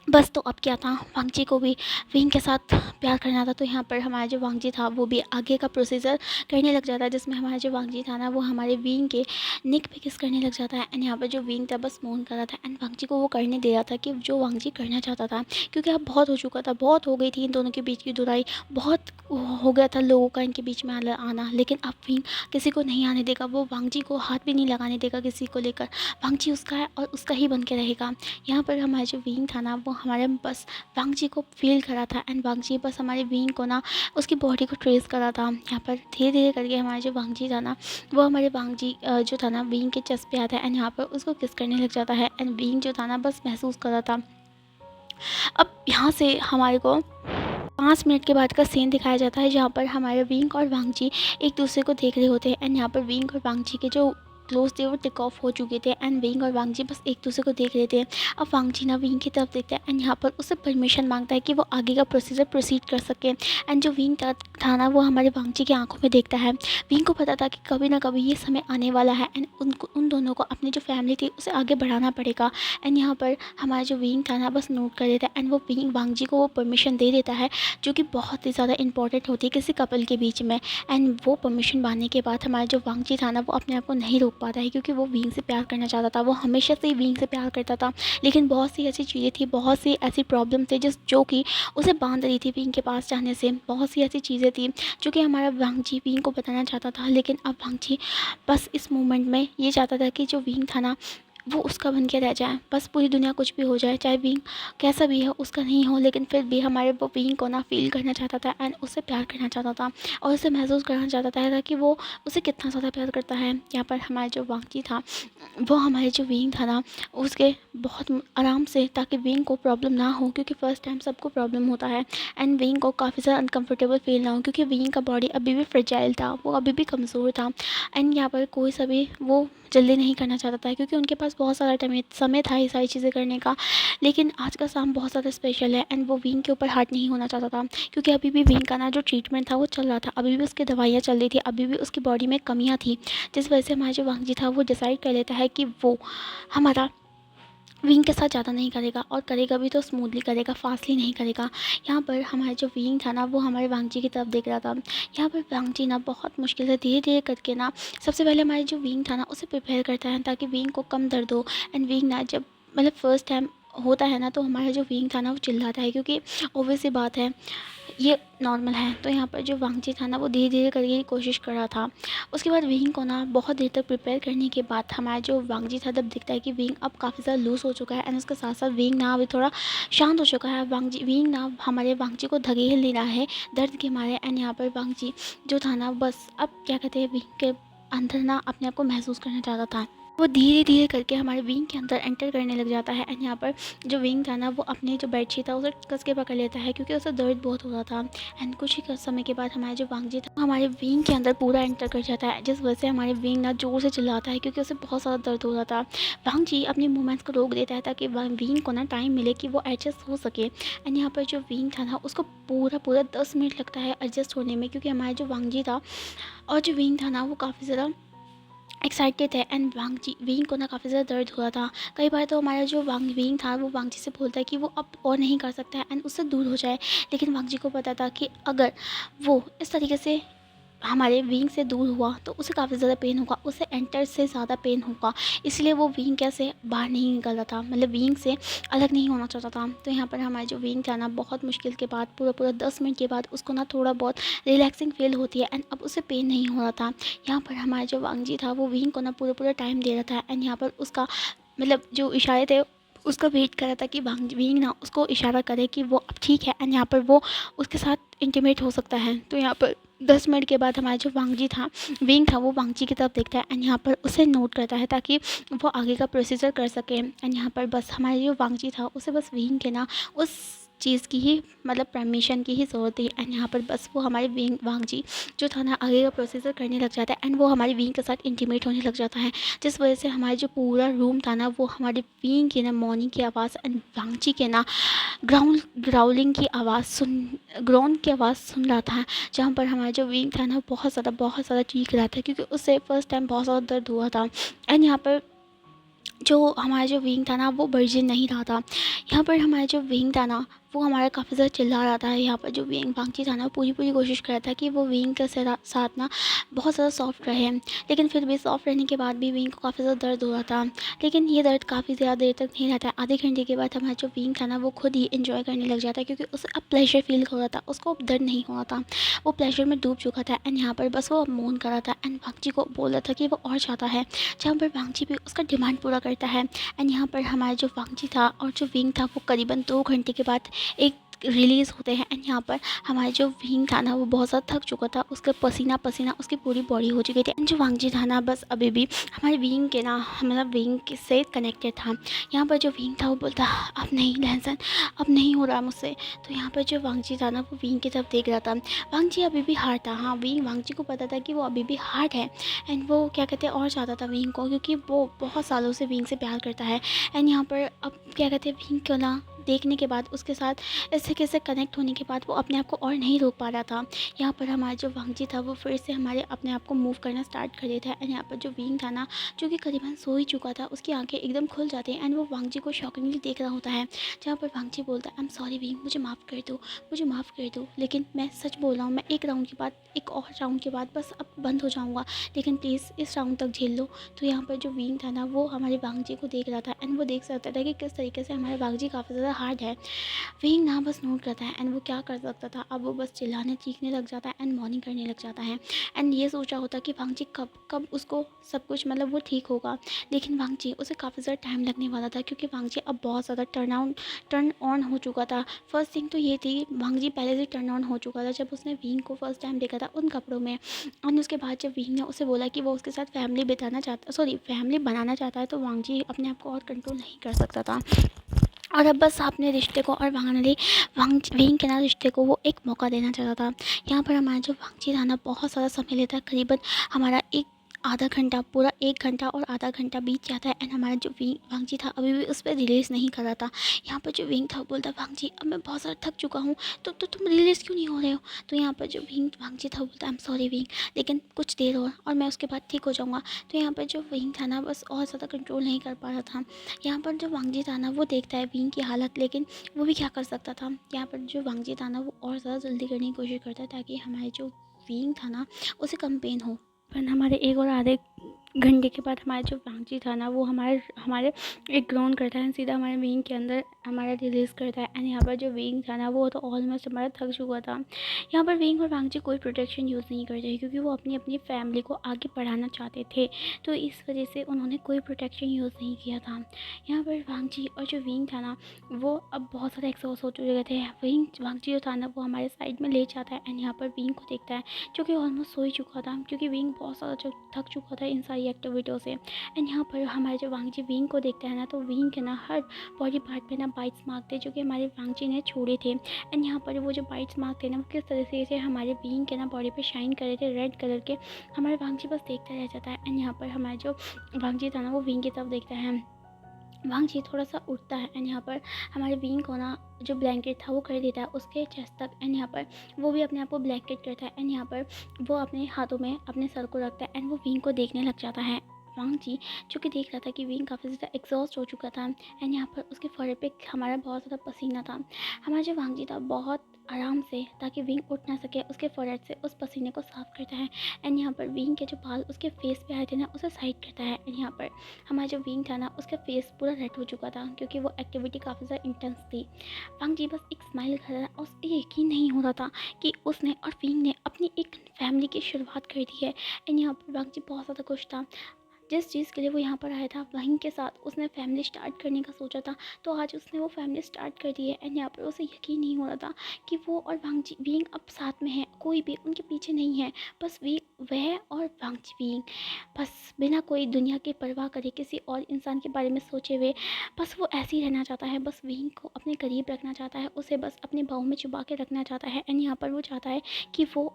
बस तो अब क्या था, वांगजी को भी विंग के साथ प्यार करना था। तो यहाँ पर हमारा जो वांगजी था वो भी आगे का प्रोसीजर करने लग जाता है, जिसमें हमारा जो वांगजी था ना वो हमारे विंग के नेक पे किस करने लग जाता है एंड यहाँ पर जो विंग था बस मौन कर रहा था एंड वांगजी को वो करने दे रहा था कि जो वांगजी करना चाहता था, क्योंकि अब बहुत हो चुका था, बहुत हो गई थी इन दोनों के बीच की दुराई, बहुत हो गया था लोगों का इनके बीच में आना। लेकिन अब विंग किसी को नहीं आने देगा, वो वांगजी को हाथ भी नहीं लगाने देगा किसी को लेकर। वांगजी उसका है और उसका ही बन के रहेगा। यहाँ पर हमारा जो विंग था ना वो हमारे बस वांगजी को फील करा था एंड वांगजी बस हमारे विंग को ना उसकी बॉडी को ट्रेस करा था। यहाँ पर धीरे धीरे करके हमारा जो वांगजी था ना वो हमारे वांगजी जो था ना विंग के चेस्ट पे आता है एंड यहाँ पर उसको किस करने लग जाता है एंड विंग जो था ना बस महसूस कर रहा था। अब यहाँ से हमारे को 5 मिनट के बाद का सीन दिखाया जाता है, जहाँ पर हमारे विंग और वांगजी एक दूसरे को देख रहे होते हैं एंड यहाँ पर विंग और वांगजी के जो क्लोज थे वो टिक ऑफ हो चुके थे एंड विंग और वांगजी बस एक दूसरे को देख रहे थे। अब वांगजी ना विंग की तरफ देखता है एंड यहाँ पर उससे परमिशन मांगता है कि वो आगे का प्रोसीजर प्रोसीड कर सके एंड जो विंग था ना वो हमारे वांगजी की आंखों में देखता है। विंग को पता था कि कभी ना कभी ये समय आने वाला है एंड उन दोनों को अपनी जो फैमिली थी उसे आगे बढ़ाना पड़ेगा एंड यहाँ पर हमारा जो विंग था ना बस नोट कर देता है एंड वो विंग वांगजी को वो परमिशन दे देता है, जो कि बहुत ही ज़्यादा इंपॉर्टेंट होती है किसी कपल के बीच में। एंड वो परमिशन पाने के बाद हमारा जो वांगजी था ना वो अपने आप को नहीं रोक पाता है, क्योंकि वो विंग से प्यार करना चाहता था, वो हमेशा से ही विंग से प्यार करता था। लेकिन बहुत सी ऐसी चीज़ें थी, बहुत सी ऐसी प्रॉब्लम थे जो कि उसे बांध रही थी विंग के पास जाने से। बहुत सी ऐसी चीज़ें थी जो कि हमारा वांगजी विंग को बताना चाहता था, लेकिन अब वांगजी बस इस मोमेंट में ये चाहता था कि जो विंग था ना वो उसका बन के रह जाए। बस पूरी दुनिया कुछ भी हो जाए, चाहे विंग कैसा भी है उसका नहीं हो, लेकिन फिर भी हमारे वो विंग को ना फील करना चाहता था एंड उससे प्यार करना चाहता था और उसे महसूस करना चाहता था कि वो उसे कितना ज़्यादा प्यार करता है। यहाँ पर हमारा जो वांगजी था वो हमारे जो विंग था ना उसके बहुत आराम से, ताकि विंग को प्रॉब्लम ना हो, क्योंकि फर्स्ट टाइम सबको प्रॉब्लम होता है एंड विंग को काफ़ी ज़्यादा अनकम्फर्टेबल फील ना हो, क्योंकि विंग का बॉडी अभी भी फ्रेजाइल था, वो अभी भी कमज़ोर था एंड यहाँ पर कोई सा भी वो जल्दी नहीं करना चाहता था, क्योंकि उनके पास बहुत सारा समय था ये सारी चीज़ें करने का। लेकिन आज का शाम बहुत ज़्यादा स्पेशल है एंड वो विंग के ऊपर हार्ट नहीं होना चाहता था, क्योंकि अभी भी विंग का ना जो ट्रीटमेंट था वो चल रहा था, अभी भी उसकी दवाइयाँ चल रही थी, अभी भी उसकी बॉडी में कमियाँ थी, जिस वजह से हमारा जो वांगजी था वो डिसाइड कर लेता है कि वो हमारा विंग के साथ ज़्यादा नहीं करेगा और करेगा भी तो स्मूथली करेगा, फास्टली नहीं करेगा। यहाँ पर हमारा जो विंग था ना वो हमारे वांगजी की तरफ देख रहा था। यहाँ पर वांगजी ना बहुत मुश्किल से धीरे धीरे करके ना सबसे पहले हमारे जो विंग था ना उसे प्रिपेयर करता है, ताकि विंग को कम दर्द हो एंड विंग ना जब मतलब फर्स्ट टाइम होता है ना तो हमारा जो विंग था ना वो चिल्लाता है, क्योंकि ऑब्वियस सी बात है ये नॉर्मल है। तो यहाँ पर जो वांगजी था ना वो धीरे धीरे करके की कोशिश कर रहा था। उसके बाद विंग को ना बहुत देर तक प्रिपेयर करने के बाद हमारा जो वांगजी था तब दिखता है कि विंग अब काफ़ी ज़्यादा लूज़ हो चुका है एंड उसके साथ साथ विंग ना अभी थोड़ा शांत हो चुका है। विंग ना हमारे वांगजी को धकेल ले रहा है दर्द के मारे एंड यहाँ पर वांगजी जो था ना बस अब क्या कहते हैं विंग के अंदर ना अपने आप को महसूस करना चाहता था। वो धीरे धीरे करके हमारे विंग के अंदर एंटर करने लग जाता है एंड यहाँ पर जो विंग था ना वो अपने जो बेडशीट था उसे कस के पकड़ लेता है, क्योंकि उसे दर्द बहुत हो रहा था एंड कुछ ही समय के बाद हमारा जो वांगजी था हमारे विंग के अंदर पूरा एंटर कर जाता है, जिस वजह से हमारे विंग ना जोर से चिल्लाता है, क्योंकि उसे बहुत ज़्यादा दर्द हो रहा था। वांगजी अपने मूवमेंट्स को रोक देता है ताकि विंग को ना टाइम मिले कि वो एडजस्ट हो सके एंड यहाँ पर जो विंग था ना उसको पूरा 10 मिनट लगता है एडजस्ट होने में, क्योंकि हमारा जो वांगजी था और जो विंग था ना वो काफ़ी ज़्यादा एक्साइटेड थे। एंड वांगजी विंग को ना काफ़ी ज़्यादा दर्द हुआ था। कई बार तो हमारा जो विंग था वो वांगजी से बोलता है कि वो अब और नहीं कर सकता है एंड उससे दूर हो जाए, लेकिन वांगजी को पता था कि अगर वो इस तरीके से हमारे विंग से दूर हुआ तो उसे काफ़ी ज़्यादा पेन होगा, उसे एंटर से ज़्यादा पेन होगा, इसलिए वो विंग कैसे बाहर नहीं निकल रहा था, मतलब विंग से अलग नहीं होना चाहता था। तो यहाँ पर हमारा जो विंग था ना, बहुत मुश्किल के बाद पूरा पूरा 10 मिनट के बाद उसको ना थोड़ा बहुत रिलैक्सिंग फील होती है एंड अब उसे पेन नहीं हो रहा था। यहाँ पर हमारा जो वांगजी था वो विंग को ना पूरा पूरा टाइम दे रहा था एंड यहाँ पर उसका मतलब जो इशारे थे उसका वेट कर रहा था कि विंग ना उसको इशारा करे कि वो अब ठीक है एंड यहाँ पर वो उसके साथ इंटीमेट हो सकता है। तो यहाँ पर 10 मिनट के बाद हमारा जो वांगजी था विंग था वो वांगजी की तरफ देखता है एंड यहाँ पर उसे नोट करता है ताकि वो आगे का प्रोसीजर कर सके। एंड यहाँ पर बस हमारे जो वांगजी था उसे बस विंग के ना उस चीज़ की ही मतलब परमिशन की ही ज़रूरत थी एंड यहाँ पर बस वो हमारे विंग वांगजी जो था ना आगे का प्रोसीजर करने लग जाता है एंड वो हमारी विंग के साथ इंटीमेट होने लग जाता है, जिस वजह से हमारे जो पूरा रूम था ना वो हमारे विंग की ना मॉर्निंग की आवाज़ एंड वांगजी के ना ग्राउलिंग की आवाज़ सुन ग्रोन की आवाज़ सुन रहा था। जहाँ पर हमारा जो विंग था ना बहुत ज़्यादा चीख रहा था क्योंकि उससे फर्स्ट टाइम बहुत ज़्यादा दर्द हुआ था। एंड यहाँ पर जो हमारा जो विंग था ना वो वर्जिन नहीं रहा था। यहाँ पर हमारा जो विंग था ना वो हमारा काफ़ी ज़्यादा चिल्ला रहा था। यहाँ पर जो विंग वांगची था ना पूरी कोशिश कर रहा था कि वो विंग के साथ ना बहुत ज़्यादा सॉफ्ट रहे, लेकिन फिर भी सॉफ्ट रहने के बाद भी विंग को काफ़ी ज़्यादा दर्द हो रहा था। लेकिन ये दर्द काफ़ी ज़्यादा देर तक नहीं रहता है। आधे घंटे के बाद हमारा जो विंग था ना वो खुद ही इंजॉय करने लग जाता है क्योंकि उसे अब प्लेजर फील हो रहा था, उसको अब दर्द नहीं हो रहा था, वो प्लेजर में डूब चुका था। एंड यहाँ पर बस वो अब मौन कर रहा था एंड वांगची को बोल रहा था कि वो और चाहता है, जहाँ पर वांगची भी उसका डिमांड पूरा करता है। एंड यहाँ पर हमारा जो वांगची था और जो विंग था वो करीबन 2 घंटे के बाद एक रिलीज़ होते हैं। एंड यहाँ पर हमारा जो विंग था ना वो बहुत ज़्यादा थक चुका था, उसका पसीना पसीना उसकी पूरी बॉडी हो चुकी थी। एंड जो वांगजी था ना बस अभी भी हमारे विंग के ना मतलब विंग से कनेक्टेड था। यहाँ पर जो विंग था वो बोलता अब नहीं लहसन, अब नहीं हो रहा मुझसे। तो यहाँ पर जो वांगजी था ना वो विंग की तरफ देख रहा था। वांगजी अभी भी हार्ड था, हाँ वांगजी को पता था कि वो अभी भी हार्ड है एंड वो क्या कहते हैं और चाहता था विंग को, क्योंकि वो बहुत सालों से विंग से प्यार करता है। एंड यहाँ पर अब क्या कहते हैं विंग को ना देखने के बाद उसके साथ इस तरीके से कनेक्ट होने के बाद वो अपने आप को और नहीं रोक पा रहा था। यहाँ पर हमारा जो वांगजी था वो फिर से हमारे अपने आप को मूव करना स्टार्ट कर दिया था। एंड यहाँ पर जो विंग था ना जो कि करीबन सो ही चुका था उसकी आंखें एकदम खुल जाती हैं एंड वो वांगजी को शॉकिंगली देख रहा होता है। जहाँ पर वांगजी बोलता है आई एम सॉरी विंग, मुझे माफ़ कर दो, मुझे माफ़ कर दो, लेकिन मैं सच बोल रहा हूँ, मैं एक राउंड के बाद एक और राउंड के बाद बस अब बंद हो जाऊँगा, लेकिन प्लीज़ इस राउंड तक झेल लो। तो यहाँ पर जो विंग था ना वो हमारे वांगजी को देख रहा था एंड वो देख सकता था कि किस तरीके से हमारे वांगजी काफ़ी ज़्यादा हार्ड है। विंग ना बस नोट करता है एंड वो क्या कर सकता था, अब वो बस चिल्लाने चीखने लग जाता है एंड मॉर्निंग करने लग जाता है। एंड ये सोचा होता कि वांगजी कब कब उसको सब कुछ मतलब वो ठीक होगा, लेकिन वांगजी उसे काफ़ी ज़्यादा टाइम लगने वाला था क्योंकि वांगजी अब बहुत ज़्यादा टर्न ऑन हो चुका था। फर्स्ट थिंग तो ये थी वांगजी पहले से टर्न ऑन हो चुका था जब उसने विंग को फर्स्ट टाइम देखा था उन कपड़ों में। और उसके बाद जब विंग ने उसे बोला कि वो उसके साथ फैमिली बनाना चाहता है तो वांगजी अपने आप को और कंट्रोल नहीं कर सकता था। और अब बस अपने रिश्ते को और विंग के ना रिश्ते को वो एक मौका देना चाहता था। यहाँ पर हमारा जो वांगजी था ना बहुत सारा समय लेता है, करीबन हमारा एक आधा घंटा, पूरा 1 घंटा और आधा घंटा बीत जाता है एंड हमारा जो वांगजी था अभी भी उस पर रिलीज़ नहीं कर रहा था। यहाँ पर जो विंग था वो बोलता वांगजी अब मैं बहुत ज़्यादा थक चुका हूँ, तो तुम रिलीज़ क्यों नहीं हो रहे हो। तो यहाँ पर जो वांगजी था वो बोलता आई एम सॉरी विंग, लेकिन कुछ देर और मैं उसके बाद ठीक हो जाऊँगा। तो यहाँ पर जो विंग था ना बस और ज़्यादा कंट्रोल नहीं कर पा रहा था। यहाँ पर जो वांगजी था ना वो देखता है विंग की हालत, लेकिन वो भी क्या कर सकता था। यहाँ पर जो वांगजी था ना वो और ज़्यादा जल्दी करने की कोशिश करता है ताकि हमारे जो विंग था ना उसे कम पेन हो। पर हमारे 1 और आधे घंटे के बाद हमारा जो वांगजी था ना वो हमारे हमारे एक ग्राउंड करता है, सीधा हमारे विंग के अंदर हमारा रिलीज़ करता है। एंड यहाँ पर जो विंग था ना वो तो ऑलमोस्ट हमारा थक चुका था। यहाँ पर विंग और वांगजी कोई प्रोटेक्शन यूज़ नहीं करते क्योंकि वो अपनी अपनी फैमिली को आगे बढ़ाना चाहते थे, तो इस वजह से उन्होंने कोई प्रोटेक्शन यूज़ नहीं किया था। यहाँ पर वांगजी और जो विंग था ना वो अब बहुत ज़्यादा एक्सॉस्ट हो चुके थे। वांगजी जो था ना वो हमारे साइड में ले जाता है एंड यहाँ पर विंग को देखता है जो कि ऑलमोस्ट सो ही चुका था क्योंकि विंग बहुत ज़्यादा थक चुका था इन सारी एक्टिविटियों से। एंड यहाँ पर हमारे जो वांगजी विंग को देखता है ना तो विंग के ना हर बॉडी पार्ट पे ना बाइट्स मार्क थे जो कि हमारे वांगजी ने छोड़े थे। एंड यहाँ पर वो जो बाइट्स मार्क थे ना वो किस तरह से हमारे विंग के ना बॉडी पे शाइन कर रहे थे रेड कलर के। हमारे वांगजी बस देखता रह जाता है एंड यहाँ पर हमारा जो वांगजी था ना वो विंग की तरफ देखता है वांग जी थोड़ा-सा उठता है एंड यहाँ पर हमारे विंग को ना जो ब्लैंकेट था वो कर देता है उसके चेस्ट तक एंड यहाँ पर वो भी अपने आप को ब्लैंकेट करता है एंड यहाँ पर वो अपने हाथों में अपने सर को रखता है एंड वो विंग को देखने लग जाता है। वांग जी जो कि देख रहा था कि विंग काफ़ी ज़्यादा एग्जॉस्ट हो चुका था एंड यहाँ पर उसके फोrehead पे हमारा बहुत ज़्यादा पसीना था। हमारा जो वांग जी था बहुत आराम से, ताकि विंग उठ ना सके, उसके फोrehead से उस पसीने को साफ करता है एंड यहाँ पर विंग के जो बाल उसके फेस पे आए थे ना उसे साइड करता है एंड यहाँ पर हमारा जो विंग था ना उसका फेस पूरा रेड हो चुका था क्योंकि वो एक्टिविटी काफ़ी ज़्यादा इंटेंस थी। वांग जी बस एक स्माइल कर रहा था और उसे यकीन नहीं हो रहा था कि उसने और विंग ने अपनी एक फैमिली की शुरुआत कर दी है एंड यहाँ पर वांग जी बहुत ज़्यादा खुश था। जिस चीज़ के लिए वो यहाँ पर आया था वहीं के साथ उसने फैमिली स्टार्ट करने का सोचा था, तो आज उसने वो फैमिली स्टार्ट कर दी है एंड यहाँ पर उसे यकीन नहीं हो रहा था कि वो और वांग जी विंग अब साथ में है, कोई भी उनके पीछे नहीं है, बस वी वह और वांग जी विंग बस बिना कोई दुनिया की परवाह करे किसी और इंसान के बारे में सोचे हुए बस वो ऐसे ही रहना चाहता है, बस विंग को अपने करीब रखना चाहता है, उसे बस अपने बाहों में छुपा के रखना चाहता है एंड यहाँ पर वो चाहता है कि वो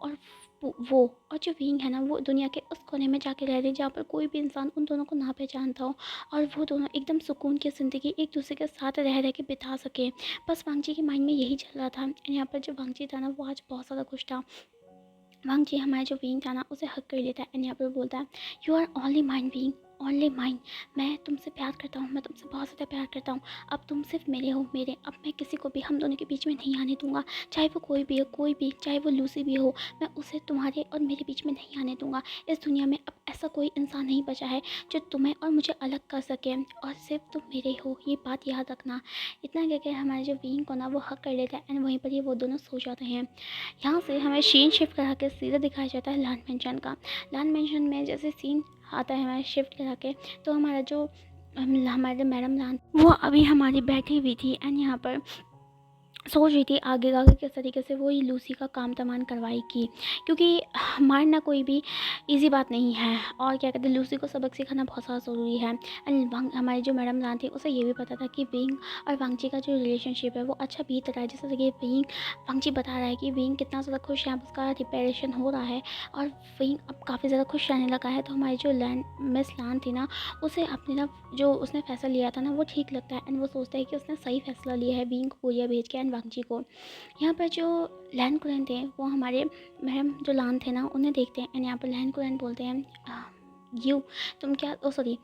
और जो विंग है ना वो दुनिया के उस कोने में जाके रह रहे जहाँ पर कोई भी इंसान उन दोनों को ना पहचानता हो और वो दोनों एकदम सुकून की ज़िंदगी एक दूसरे के साथ रह रह के बिता सके। बस वांग जी के माइंड में यही चल रहा था एंड यहाँ पर जो वांग जी था ना वो आज बहुत ज़्यादा खुश था। वांग जी हमारा जो विंग था ना उसे हक कर लेता है एंड यहाँ पर बोलता है you are only mine wing, only mine. मैं तुमसे प्यार करता हूँ, मैं तुमसे बहुत ज़्यादा प्यार करता हूँ। अब तुम सिर्फ मेरे हो, मेरे। अब मैं किसी को भी हम दोनों के बीच में नहीं आने दूंगा, चाहे वो कोई भी हो, कोई भी, चाहे वो लूसी भी हो, मैं उसे तुम्हारे और मेरे बीच में नहीं आने दूंगा। इस दुनिया में अब ऐसा कोई इंसान नहीं बचा है जो तुम्हें और मुझे अलग कर सके और सिर्फ तुम मेरे हो, ये बात याद रखना। इतना कहकर हमारे जो विंग को ना वो हक कर लेता है एंड वहीं पर ही वो दोनों सो जाते हैं। यहाँ से हमें सीन शिफ्ट करा के सीधा दिखाया जाता है लान मेंशन का। लान मेंशन में जैसे सीन आता है हमारे शिफ्ट करा के, तो हमारा जो हमारे मैडम लान वो अभी हमारी बैठी हुई थी एंड यहाँ पर सोच रही थी आगे आगे किस तरीके से वो ये लूसी का काम तमाम करवाएगी, क्योंकि मारना कोई भी इजी बात नहीं है और क्या कहते हैं लूसी को सबक सिखाना बहुत ज़्यादा ज़रूरी है। एंड हमारी जो मैडम जान थी उसे ये भी पता था कि विंग और वांगची का जो रिलेशनशिप है वो अच्छा बीत रहा है, जैसे कि विंग वांगची बता रहा है कि विंग कितना ज़्यादा खुश है, अब उसका रिपेरेशन हो रहा है और विंग अब काफ़ी ज़्यादा खुश रहने लगा है। तो हमारी जो मिस लान थी ना उसे अपने ना जो उसने फैसला लिया था ना वो ठीक लगता है एंड वो सोचता है कि उसने सही फैसला लिया है विंग को कोरिया भेज के एंड वांगची को। यहाँ पर जो लैन कुरैन थे वो हमारे मैम जो लान थे ना उन्हें देखते हैं एंड यहाँ पर लैन कुरैन बोलते हैं यू तुम क्या, ओ सॉरी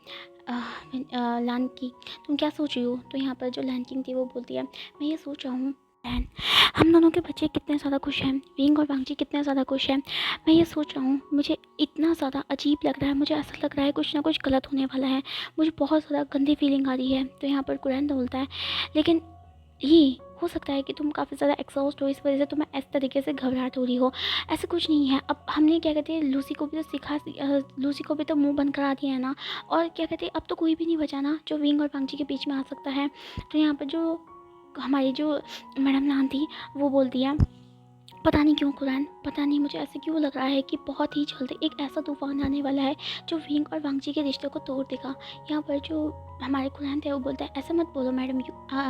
लान की, तुम क्या सोच रही हो। तो यहाँ पर जो लैन किंग थी वो बोलती है मैं ये सोच रहा हूँ लैन, हम दोनों के बच्चे कितने ज़्यादा खुश हैं, विंग और वांगजी कितने ज़्यादा खुश हैं। मैं ये सोच रहा हूँ मुझे इतना ज़्यादा अजीब लग रहा है, मुझे ऐसा लग रहा है कुछ ना कुछ गलत होने वाला है, मुझे बहुत ज़्यादा गंदी फीलिंग आ रही है। तो यहाँ पर कुरैन बोलता है लेकिन ये हो सकता है कि तुम काफ़ी ज़्यादा एक्सॉस्ट हो, इस वजह से तुम्हें इस तरीके से घबराहट हो रही हो, ऐसा कुछ नहीं है। अब हमने क्या कहते हैं लूसी को भी तो लूसी को भी तो मुंह बंद करा दिया है ना, और क्या कहते हैं अब तो कोई भी नहीं बचा ना जो विंग और वांगची के बीच में आ सकता है। तो यहाँ पर जो हमारी जो मैडम नान थी वो बोलती है पता नहीं क्यों कुरैन, पता नहीं मुझे ऐसे क्यों लग रहा है कि बहुत ही जल्द एक ऐसा तूफान आने वाला है जो विंग और वांगची के रिश्ते को तोड़ देगा। यहाँ पर जो हमारे कुरैन थे वो बोलता है ऐसे मत बोलो मैडम,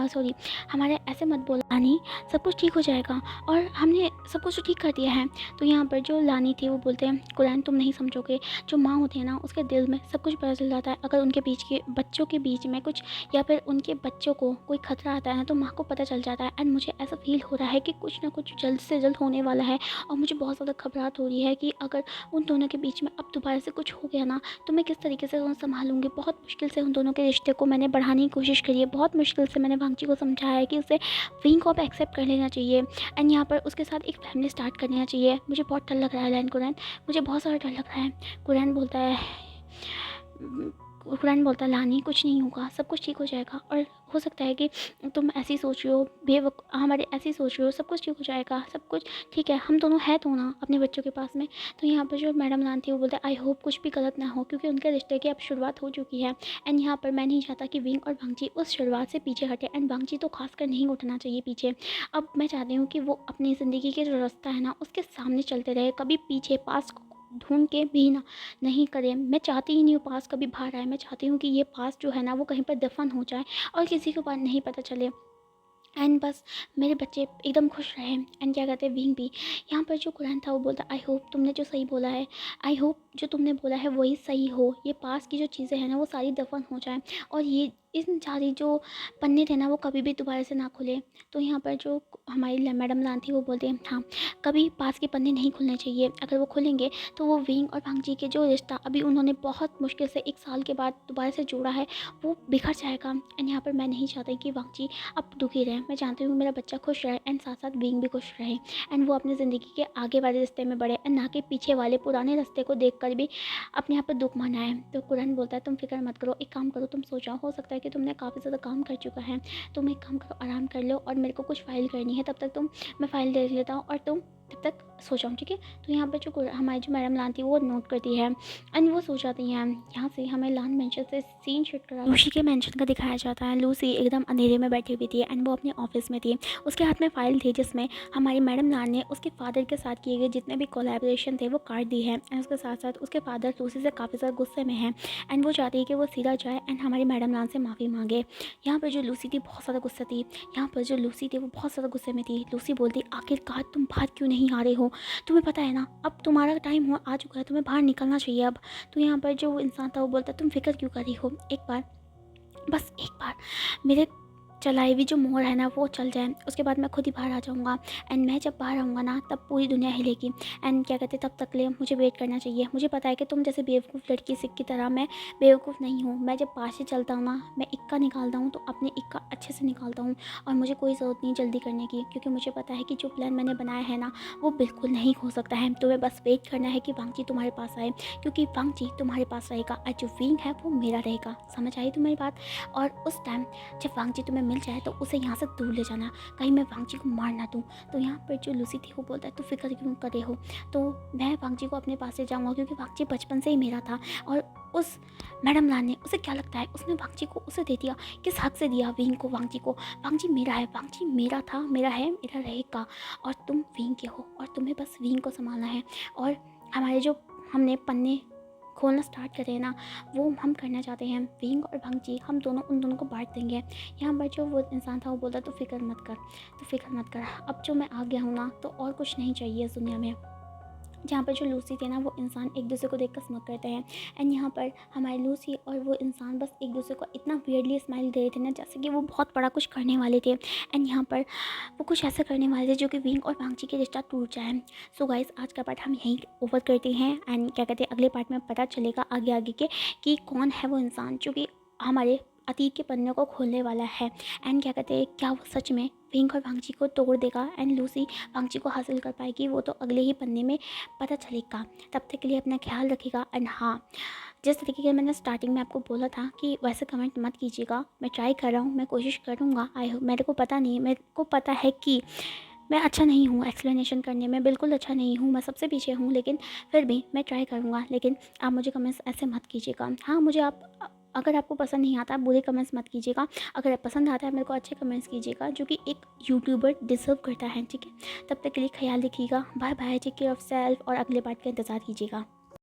सॉरी हमारे ऐसे मत बोलो लानी, सब कुछ ठीक हो जाएगा और हमने सब कुछ तो ठीक कर दिया है। तो यहाँ पर जो लानी थी वो बोलते हैं कुरैन तुम नहीं समझोगे, जो माँ होती है ना उसके दिल में सब कुछ पता चल जाता है। अगर उनके बीच के बच्चों के बीच में कुछ या फिर उनके बच्चों को कोई खतरा आता है ना तो माँ को पता चल जाता है। एंड मुझे ऐसा फील हो रहा है कि कुछ ना कुछ जल्द से जल्द होने वाला है और मुझे बहुत ज़्यादा घबराहट हो रही है कि अगर उन दोनों के बीच में अब दोबारा से कुछ हो गया ना तो मैं किस तरीके से उन्हें संभालूंगी। बहुत मुश्किल से उन दोनों के रिश्ते को मैंने बढ़ाने की कोशिश करी है, बहुत मुश्किल से मैंने वांगची को समझाया है कि उसे विंग को अब एक्सेप्ट कर लेना चाहिए एंड यहाँ पर उसके साथ एक फैमिली स्टार्ट कर लेना चाहिए। मुझे बहुत डर लग रहा है लैन कुरैन, मुझे बहुत सारा डर लग रहा है। कुरैन बोलता है कुरैन बोलता है लानी कुछ नहीं होगा, सब कुछ ठीक हो जाएगा और हो सकता है कि तुम ऐसी सोच रही हो हमारे ऐसी सोच रही हो, सब कुछ ठीक हो जाएगा, सब कुछ ठीक है, हम दोनों हैं तो ना अपने बच्चों के पास में। तो यहाँ पर जो मैडम लान थी वो बोलते हैं आई होप कुछ भी गलत ना हो क्योंकि उनके रिश्ते की अब शुरुआत हो चुकी है एंड यहाँ पर मैं नहीं चाहता कि विंग और वांगची उस शुरुआत से पीछे हटे एंड वांगची तो खासकर नहीं उठना चाहिए पीछे। अब मैं चाहती हूँ कि वो अपनी ज़िंदगी के जो रास्ता है ना उसके सामने चलते रहे, कभी पीछे पास ढूंढ के भी ना नहीं करें। मैं चाहती ही नहीं हूँ पास कभी बाहर आए, मैं चाहती हूँ कि ये पास जो है ना वो कहीं पर दफन हो जाए और किसी को बात नहीं पता चले एंड बस मेरे बच्चे एकदम खुश रहे। एंड क्या कहते हैं विंग भी। यहाँ पर जो कुरान था वो बोलता आई होप तुमने जो सही बोला है, आई होप जो तुमने बोला है वही सही हो, ये पास की जो चीज़ें हैं ना वो सारी दफन हो जाए और ये इन सारी जो पन्ने थे ना वो कभी भी दोबारा से ना खुले। तो यहाँ पर जो हमारी मैडम लान थी वो बोलते हैं हाँ, कभी पास के पन्ने नहीं खुलने चाहिए, अगर वो खुलेंगे तो वो विंग और भांजी के जो रिश्ता अभी उन्होंने बहुत मुश्किल से 1 साल के बाद दोबारा से जोड़ा है वो बिखर जाएगा। एंड यहाँ पर मैं नहीं चाहती कि भांजी अब दुखी रहे, मैं चाहती हूँ मेरा बच्चा खुश रहे एंड साथ साथ विंग भी खुश रहे एंड वो अपनी ज़िंदगी के आगे वाले रिश्ते में बढ़े एंड ना कि पीछे वाले पुराने रास्ते को देख कर भी अपने यहाँ पर दुख मनाए। तो कुरान बोलता है तुम फिक्र मत करो, एक काम करो, तुम सो जाओ, हो सकता है कि तुमने काफ़ी ज़्यादा काम कर चुका है, तुम एक काम करो आराम कर लो और मेरे को कुछ फ़ाइल करनी है, तब तक मैं फ़ाइल देख लेता हूँ और तुम तब तक सो जाऊँ, ठीक है। तो यहाँ पर जो हमारी जो मैडम लान थी वो नोट करती है एंड वो सो जाती हैं। यहाँ से हमें लान मेंशन से सीन शूट करा लूसी के मेंशन का दिखाया जाता है। लूसी एकदम अंधेरे में बैठी हुई थी एंड वो अपने ऑफिस में थी, उसके हाथ में फ़ाइल थी जिसमें हमारी मैडम लान ने उसके फादर के साथ किए गए जितने भी कोलैबोरेशन थे वो काट दी है एंड उसके साथ साथ उसके फादर लूसी से काफ़ी ज़्यादा गुस्से में है एंड वो चाहती है कि वो सीधा जाए एंड हमारी मैडम लान से माफ़ी मांगे। यहाँ पर जो लूसी थी बहुत ज़्यादा गुस्सा थी, यहाँ पर जो लूसी थी वो बहुत ज़्यादा गुस्से में थी। लूसी बोलती आखिरकार तुम बाहर क्यों नहीं आ रहे हो, तुम्हें पता है ना अब तुम्हारा टाइम हो आ चुका है, तुम्हें बाहर निकलना चाहिए अब। तो यहाँ पर जो इंसान था वो बोलता तुम फिक्र क्यों कर रही हो, एक बार बस एक बार मेरे चलाई हुई जो मोड़ है ना वो चल जाए, उसके बाद मैं खुद ही बाहर आ जाऊँगा एंड मैं जब बाहर आऊँगा ना तब पूरी दुनिया हिलेगी एंड क्या कहते तब तक ले मुझे वेट करना चाहिए। मुझे पता है कि तुम जैसे बेवकूफ़ लड़की सिख की तरह मैं बेवकूफ़ नहीं हूँ, मैं जब पास से चलता हूँ ना मैं इक्का निकालता हूँ तो अपने इक्का अच्छे से निकालता हूँ और मुझे कोई ज़रूरत नहीं जल्दी करने की, क्योंकि मुझे पता है कि जो प्लान मैंने बनाया है ना वो बिल्कुल नहीं हो सकता है। तुम्हें बस वेट करना है कि वांगची तुम्हारे पास आए, क्योंकि वांगची तुम्हारे पास रहेगा और जो विंग है वो मेरा रहेगा। समझ आई तुम्हारी बात? और उस टाइम जब वांगची तुम्हें मिल जाए तो उसे यहाँ से दूर ले जाना, कहीं मैं वांगची को मार ना दूँ। तो यहाँ पर जो लूसी थी वो बोलता है तू फिक्र क्यों कर रहे हो, तो मैं वांगची को अपने पास से जाऊँगा क्योंकि वांगची बचपन से ही मेरा था। और उस मैडम लान ने उसे क्या लगता है उसने वांगची को उसे दे दिया, किस हक से दिया विंग को वांगची को? वांगची मेरा है, वांगची मेरा था, मेरा है, मेरा रहेगा और तुम विंग के हो और तुम्हें बस विंग को संभालना है। और हमारे जो हमने पन्ने खोलना स्टार्ट करें ना वो हम करना चाहते हैं, विंग और भांगची हम दोनों उन दोनों को बांट देंगे। यहाँ पर जो वो इंसान था वो बोलता तो फिक्र मत कर, तो फिक्र मत कर, अब जो मैं आ गया हूँ ना तो और कुछ नहीं चाहिए इस दुनिया में। जहाँ पर जो लूसी थे ना वो इंसान एक दूसरे को देख कर स्मक करते हैं एंड यहाँ पर हमारी लूसी और वो इंसान बस एक दूसरे को इतना वियर्डली स्माइल दे रहे थे ना जैसे कि वो बहुत बड़ा कुछ करने वाले थे एंड यहाँ पर वो कुछ ऐसा करने वाले थे जो कि विंग और वांगची के रिश्ता टूट जाए। सो गाइस आज का पार्ट हम यहीं ओवर करते हैं एंड क्या कहते हैं अगले पार्ट में पता चलेगा आगे आगे के कि कौन है वो इंसान जो कि हमारे अतीत के पन्ने को खोलने वाला है एंड क्या कहते हैं क्या वो सच में विंग और वांगची को तोड़ देगा एंड लूसी वांगची को हासिल कर पाएगी, वो तो अगले ही पन्ने में पता चलेगा। तब तक के लिए अपना ख्याल रखिएगा एंड हाँ, जिस तरीके के मैंने स्टार्टिंग में आपको बोला था कि वैसे कमेंट मत कीजिएगा, मैं ट्राई कर रहा हूँ, मैं कोशिश करूँगा। आई होप, मेरे को पता नहीं, मेरे को पता है कि मैं अच्छा नहीं हूँ एक्सप्लेनेशन करने में, बिल्कुल अच्छा नहीं हूँ, मैं सबसे पीछे हूँ, लेकिन फिर भी मैं ट्राई करूँगा। लेकिन आप मुझे कमेंट्स ऐसे मत कीजिएगा। हाँ मुझे आप अगर आपको पसंद नहीं आता बुरे कमेंट्स मत कीजिएगा, अगर पसंद आता है मेरे को अच्छे कमेंट्स कीजिएगा जो कि एक यूट्यूबर डिजर्व करता है, ठीक है। तब तक के लिए ख्याल रखिएगा, bye bye, take care of self और अगले पार्ट का इंतज़ार कीजिएगा।